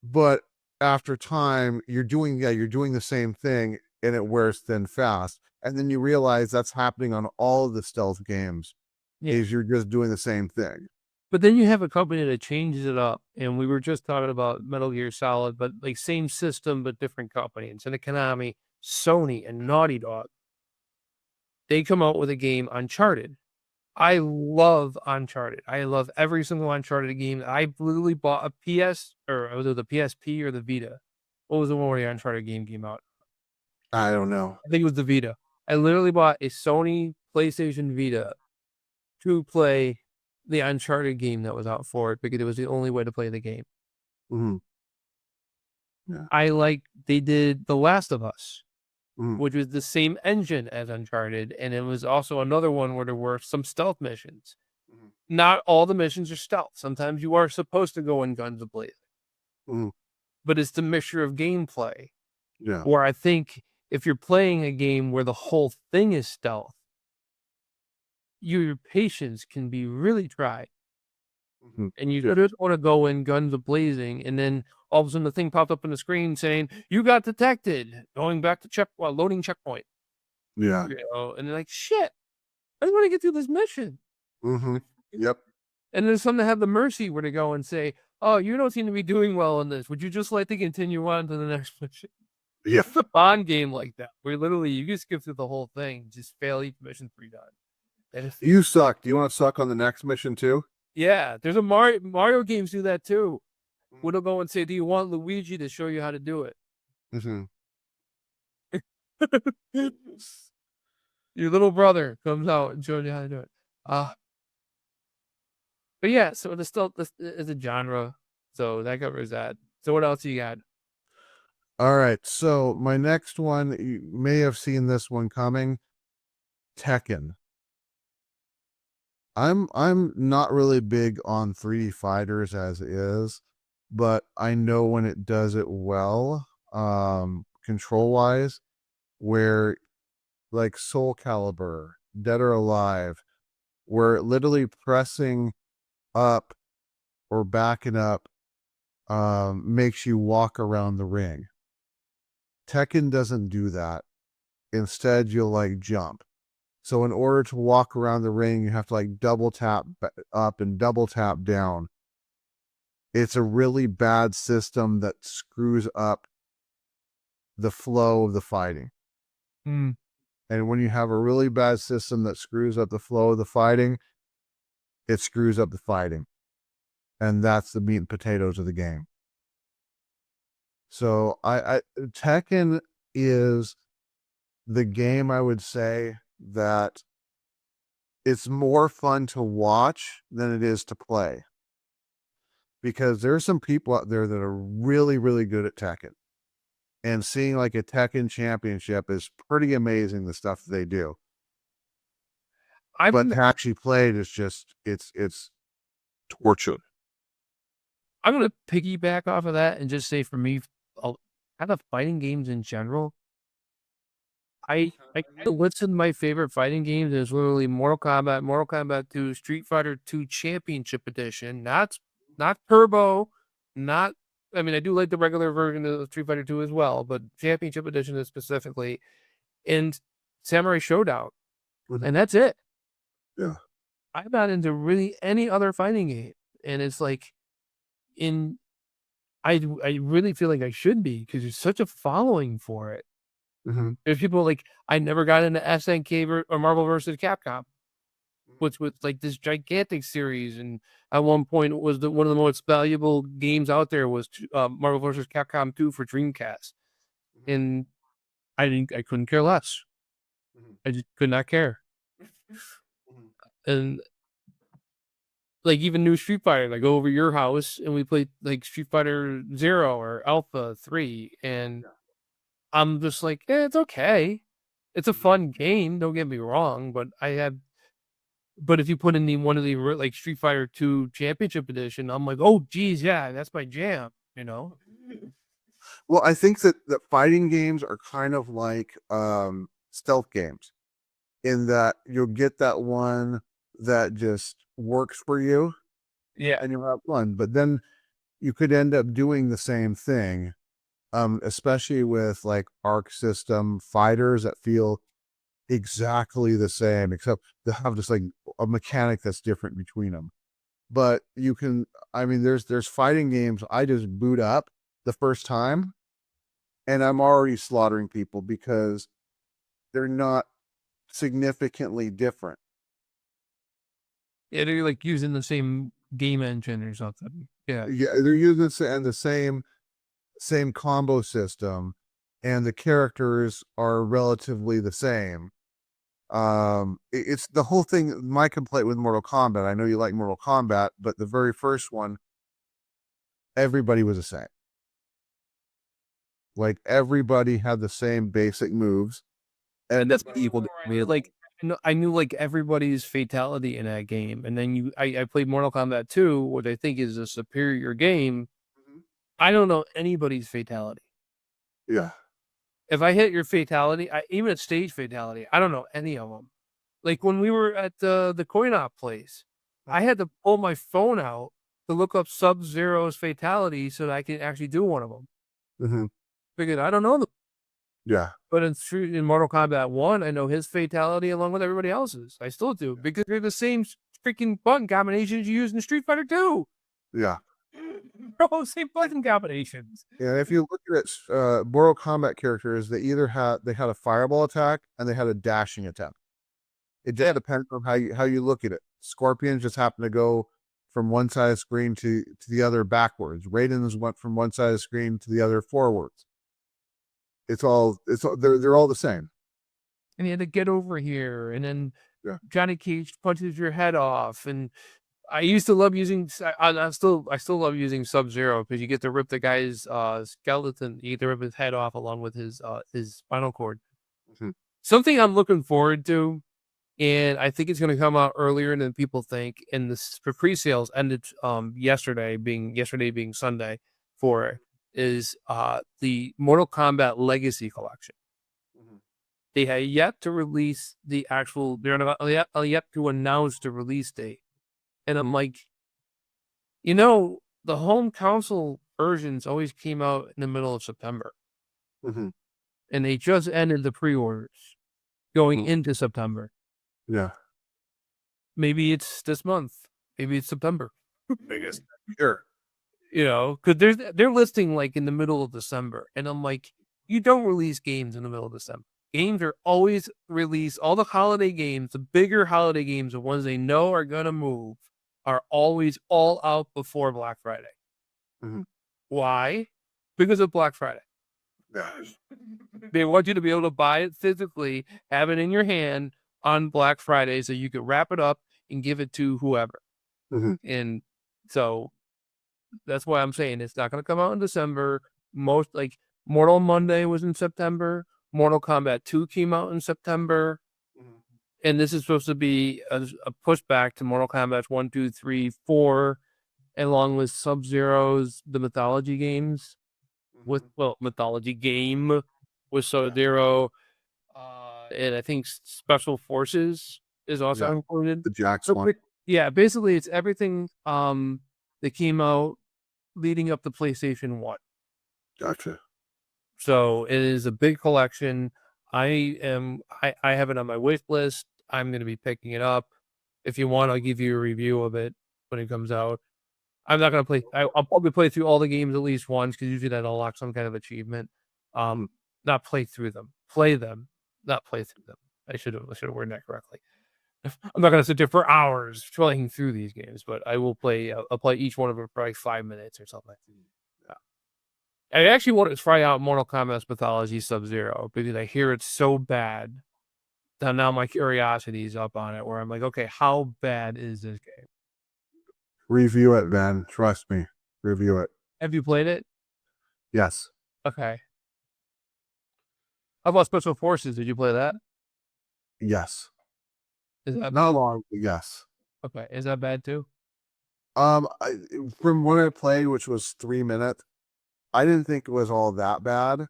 Speaker 2: But after time, you're doing the same thing and it wears thin fast. And then you realize that's happening on all of the stealth games
Speaker 3: Yeah.
Speaker 2: is you're just doing the same thing.
Speaker 3: But then you have a company that changes it up, and we were just talking about Metal Gear Solid, but like same system but different company. Instead of Konami, Sony and Naughty Dog, they come out with a game Uncharted. I love Uncharted. I love every single Uncharted game. I literally bought a PS or was it the PSP or the Vita? What was the one where the Uncharted game came out?
Speaker 2: I don't know.
Speaker 3: I think it was the Vita. I literally bought a Sony PlayStation Vita to play the Uncharted game that was out for it because it was the only way to play the game.
Speaker 2: Hmm.
Speaker 3: They did The Last of Us,
Speaker 2: Hmm.
Speaker 3: which was the same engine as Uncharted, and it was also another one where there were some stealth missions.
Speaker 2: Mhm.
Speaker 3: Not all the missions are stealth. Sometimes you are supposed to go in guns blazing,
Speaker 2: Hmm.
Speaker 3: but it's the mixture of gameplay.
Speaker 2: Yeah.
Speaker 3: Where I think if you're playing a game where the whole thing is stealth, your patience can be really tried.
Speaker 2: Mhm.
Speaker 3: And you
Speaker 2: Yeah.
Speaker 3: just want to go in guns blazing, and then all of a sudden the thing popped up on the screen saying, "You got detected. Going back to loading checkpoint."
Speaker 2: Yeah.
Speaker 3: You know, and they're like, "Shit, I just want to get through this mission."
Speaker 2: Mm-hmm. Yep.
Speaker 3: And there's some that have the mercy where they go and say, "Oh, you don't seem to be doing well in this. Would you just like to continue on to the next mission?"
Speaker 2: Yep.
Speaker 3: It's a Bond game like that, where literally you just skip through the whole thing, just fail each mission 3 times. And it's
Speaker 2: You suck. Do you want to suck on the next mission too?
Speaker 3: yeah, there's a Mario games do that too. Where they'll go and say, "Do you want Luigi to show you how to do it?"
Speaker 2: Mm-hmm.
Speaker 3: Your little brother comes out and shows you how to do it. But yeah, so this is a genre, so that covers that. So what else you got?
Speaker 2: All right. So my next one, you may have seen this one coming. Tekken. I'm not really big on 3D fighters as is, but I know when it does it well, control wise, where like Soul Calibur, Dead or Alive, where literally pressing up or backing up makes you walk around the ring. Tekken doesn't do that. Instead, you'll like jump. So in order to walk around the ring, you have to like double tap up and double tap down. It's a really bad system that screws up the flow of the fighting.
Speaker 3: Hmm.
Speaker 2: And when you have a really bad system that screws up the flow of the fighting, it screws up the fighting. And that's the meat and potatoes of the game. So Tekken is the game I would say that it's more fun to watch than it is to play. Because there's some people out there that are really, really good at Tekken. And seeing like a Tekken championship is pretty amazing, the stuff that they do. But to actually play it is just it's torture.
Speaker 3: I'm gonna piggyback off of that and just say for me, kind of fighting games in general. I listed my favorite fighting games is literally Mortal Kombat 2, Street Fighter 2 Championship Edition, not Turbo, not. I mean, I do like the regular version of Street Fighter 2 as well, but Championship Edition is specifically, and Samurai Showdown, and that's it.
Speaker 2: Yeah.
Speaker 3: I'm not into really any other fighting game, and it's like, I really feel like I should be because there's such a following for it.
Speaker 2: Mm-hmm.
Speaker 3: There's people like I never got into SNK or Marvel vs. Capcom, which was like this gigantic series, and at one point it was one of the most valuable games out there was Marvel vs. Capcom 2 for Dreamcast, and I couldn't care less. I just could not care, and like even new Street Fighter, like go over your house and we played like Street Fighter 0 or Alpha 3, and I'm just like, it's okay. It's a fun game, don't get me wrong, but if you put in one of the like Street Fighter 2 Championship Edition, I'm like, oh geez, yeah, that's my jam, you know?
Speaker 2: Well, I think that fighting games are kind of like stealth games in that you'll get that one that just works for you.
Speaker 3: Yeah.
Speaker 2: And you'll have fun. But then you could end up doing the same thing, especially with like Arc System fighters that feel exactly the same, except they have just like a mechanic that's different between them. But you can, I mean, there's fighting games I just boot up the first time and I'm already slaughtering people because they're not significantly different.
Speaker 3: Yeah, they're like using the same game engine or something. Yeah.
Speaker 2: Yeah, they're using the same combo system, and the characters are relatively the same. It's the whole thing. My complaint with Mortal Kombat. I know you like Mortal Kombat, but the very first one, everybody was the same. Like everybody had the same basic moves,
Speaker 3: And that's equal to me. Like, I knew like everybody's fatality in that game, and then I played Mortal Kombat 2, which I think is a superior game. I don't know anybody's fatality.
Speaker 2: Yeah.
Speaker 3: If I hit your fatality, even a stage fatality, I don't know any of them. Like when we were at the coin op place, I had to pull my phone out to look up Sub-Zero's fatality so that I can actually do one of them.
Speaker 2: Mhm.
Speaker 3: Because I don't know them.
Speaker 2: Yeah.
Speaker 3: But in Mortal Kombat 1, I know his fatality along with everybody else's. I still do because they're the same freaking button combinations you use in Street Fighter 2.
Speaker 2: Yeah.
Speaker 3: They're all the same button combinations.
Speaker 2: And if you look at it, Mortal Kombat characters, they had a fireball attack and they had a dashing attack. It just depends on how you look at it. Scorpions just happen to go from one side of the screen to the other backwards. Raiden's went from one side of the screen to the other forwards. They're all the same.
Speaker 3: And you had to get over here, and then
Speaker 2: Yeah.
Speaker 3: Johnny Cage punches your head off. And I used to love using. I still love using Sub-Zero because you get to rip the guy's skeleton. You get to rip his head off along with his spinal cord.
Speaker 2: Mhm.
Speaker 3: Something I'm looking forward to, and I think it's going to come out earlier than people think. And the pre-sales ended yesterday being Sunday for it, is the Mortal Kombat Legacy Collection. They have yet to release the actual. They're not yet to announce the release date, and I'm like, the home console versions always came out in the middle of September,
Speaker 2: Mhm.
Speaker 3: and they just ended the pre-orders going into September.
Speaker 2: Yeah.
Speaker 3: Maybe it's this month. Maybe it's September.
Speaker 2: Biggest. Sure.
Speaker 3: Because they're listing like in the middle of December, and I'm like, you don't release games in the middle of December. Games are always released. All the holiday games, the bigger holiday games, the ones they know are gonna move, are always all out before Black Friday.
Speaker 2: Mhm.
Speaker 3: Why? Because of Black Friday.
Speaker 2: Yeah.
Speaker 3: They want you to be able to buy it physically, have it in your hand on Black Friday, so you can wrap it up and give it to whoever.
Speaker 2: Mhm.
Speaker 3: And so that's why I'm saying it's not going to come out in December. Mortal Monday was in September. Mortal Kombat 2 came out in September. And this is supposed to be a pushback to Mortal Kombat 1, 2, 3, 4, along with Sub-Zero's The Mythology games. Mythology game with Sub-Zero. And I think Special Forces is also included.
Speaker 2: The Jax one.
Speaker 3: Yeah, basically it's everything that came out leading up to PlayStation 1.
Speaker 2: Gotcha.
Speaker 3: So it is a big collection. I have it on my wish list. I'm going to be picking it up. If you want, I'll give you a review of it when it comes out. I'm not going to play. I'll probably play through all the games at least once because usually that unlocks some kind of achievement. Not play through them. Play them, not play through them. I should have worded that correctly. I'm not going to sit there for hours playing through these games, but I will play. I'll play each one of them for like 5 minutes or something. I actually want to try out Mortal Kombat's Mythology Sub-Zero because I hear it's so bad that now my curiosity is up on it. Where I'm like, okay, how bad is this game?
Speaker 2: Review it, man. Trust me. Review it.
Speaker 3: Have you played it?
Speaker 2: Yes.
Speaker 3: Okay. How about Special Forces? Did you play that?
Speaker 2: Yes.
Speaker 3: Is that
Speaker 2: Not long, but yes.
Speaker 3: okay? Is that bad too?
Speaker 2: From when I played, which was 3 minutes, I didn't think it was all that bad.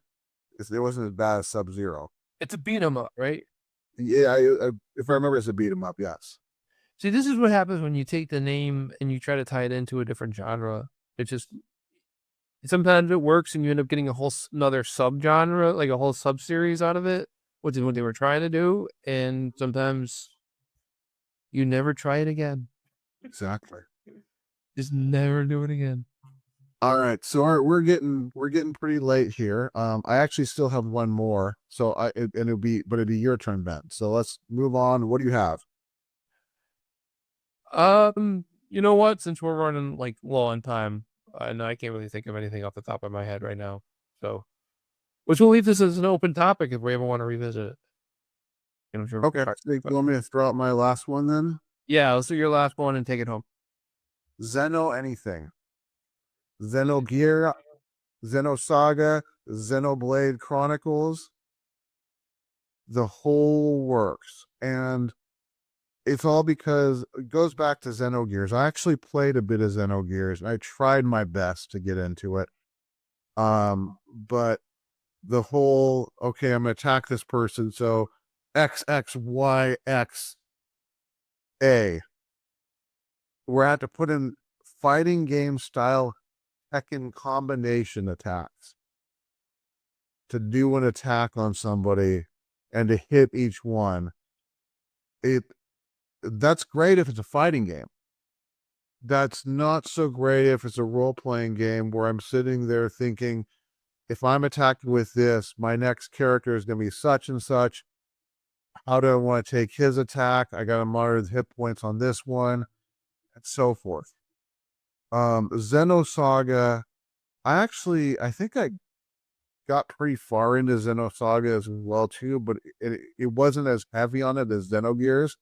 Speaker 2: It wasn't as bad as Sub-Zero.
Speaker 3: It's a beat 'em up, right?
Speaker 2: Yeah, if I remember, it's a beat 'em up. Yes.
Speaker 3: See, this is what happens when you take the name and you try to tie it into a different genre. It just sometimes it works and you end up getting another subgenre, like a whole sub-series out of it, which is what they were trying to do. And sometimes you never try it again.
Speaker 2: Exactly.
Speaker 3: Just never do it again.
Speaker 2: All right, so we're getting pretty late here. I actually still have one more, so it'll be your turn, Ben. So let's move on. What do you have?
Speaker 3: You know what? Since we're running like low on time, and I can't really think of anything off the top of my head right now. So, which will leave this as an open topic if we ever want to revisit it.
Speaker 2: Okay, you want me to throw out my last one then?
Speaker 3: Yeah, let's do your last one and take it home.
Speaker 2: Xeno anything. Xenogear, Xenosaga, Xenoblade Chronicles, the whole works. And it's all because it goes back to Xenogears. I actually played a bit of Xenogears and I tried my best to get into it. But the whole, okay, I'm gonna attack this person, so X, Y, X, A. Where I had to put in fighting game style Tekken combination attacks to do an attack on somebody and to hit each one. That's great if it's a fighting game. That's not so great if it's a role-playing game where I'm sitting there thinking, if I'm attacking with this, my next character is going to be such and such. How do I want to take his attack? I got to monitor the hit points on this one, and so forth. Xenosaga, I think I got pretty far into Xenosaga as well too, but it wasn't as heavy on it as Xenogears.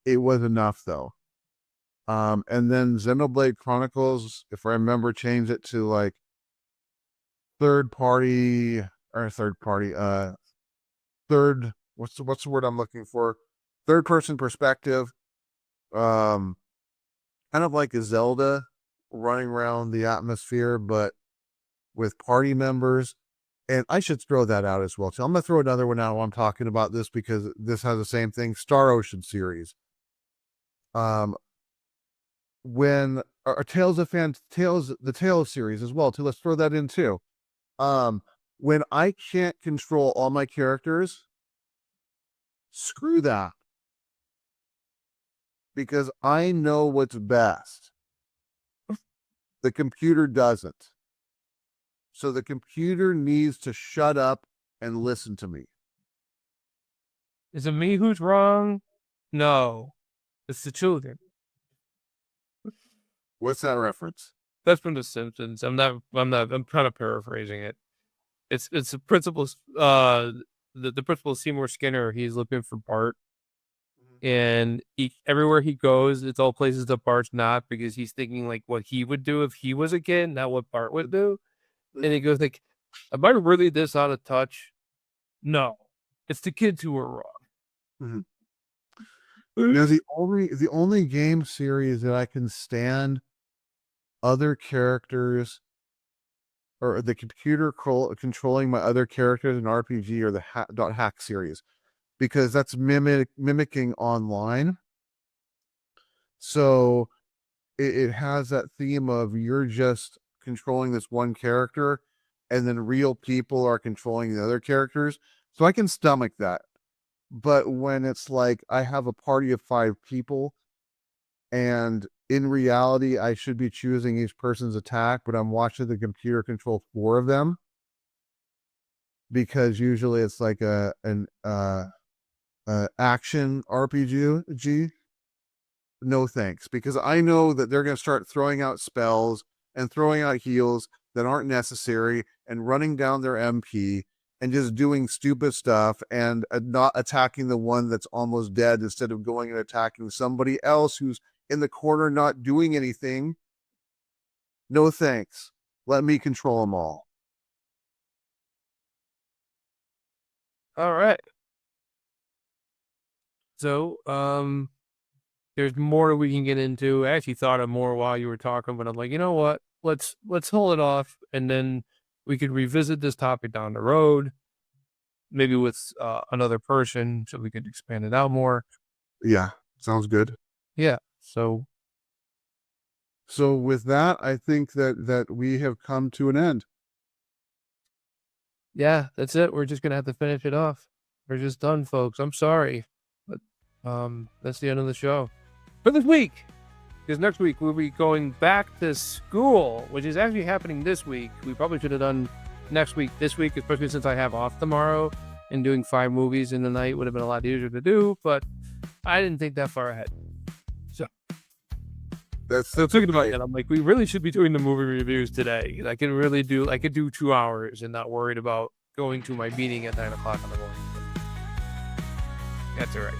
Speaker 2: It was enough though. And then Xenoblade Chronicles, if I remember, changed it to like third what's the word I'm looking for? Third person perspective. Kind of like a Zelda running around the atmosphere, but with party members. And I should throw that out as well. So I'm going to throw another one out while I'm talking about this because this has the same thing. Star Ocean series. When the Tales series as well too. Let's throw that in too. When I can't control all my characters, screw that. Because I know what's best. The computer doesn't. So the computer needs to shut up and listen to me.
Speaker 3: Is it me who's wrong? No, it's the children.
Speaker 2: What's that reference?
Speaker 3: That's from The Simpsons. I'm kind of paraphrasing it. It's the principal's the principal Seymour Skinner. He's looking for Bart, and everywhere he goes, it's all places that Bart's not, because he's thinking like what he would do if he was a kid, not what Bart would do. And he goes like, "Am I really this out of touch?" No, it's the kids who are wrong.
Speaker 2: Now the only game series that I can stand other characters or the computer controlling my other characters in RPG or the .hack series, because that's mimicking online. So it has that theme of you're just controlling this one character and then real people are controlling the other characters. So I can stomach that. But when it's like I have a party of 5 people and in reality I should be choosing each person's attack, but I'm watching the computer control 4 of them, because usually it's like an action RPG. No thanks, because I know that they're going to start throwing out spells and throwing out heals that aren't necessary and running down their MP and just doing stupid stuff and not attacking the one that's almost dead instead of going and attacking somebody else who's in the corner not doing anything. No thanks. Let me control them all.
Speaker 3: All right. So, there's more that we can get into. I actually thought of more while you were talking, but I'm like, you know what? Let's hold it off, and then we could revisit this topic down the road, maybe with another person, so we could expand it out more.
Speaker 2: Yeah, sounds good.
Speaker 3: Yeah. So
Speaker 2: with that, I think that we have come to an end.
Speaker 3: yeah, that's it. We're just gonna have to finish it off. We're just done, folks. I'm sorry, but that's the end of the show for this week. Because next week we'll be going back to school, which is actually happening this week. We probably should have done next week, this week, especially since I have off tomorrow, and doing 5 movies in the night would have been a lot easier to do, but I didn't think that far ahead. So thinking about it, I'm like, we really should be doing the movie reviews today. I could do 2 hours and not worried about going to my meeting at 9 o'clock in the morning. That's all right.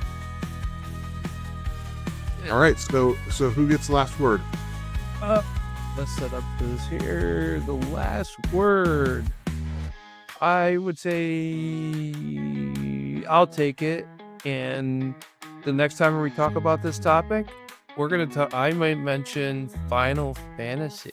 Speaker 2: All right, so who gets the last word?
Speaker 3: Let's set up this here. The last word. I would say I'll take it. And the next time we talk about this topic, we're gonna I might mention Final Fantasy.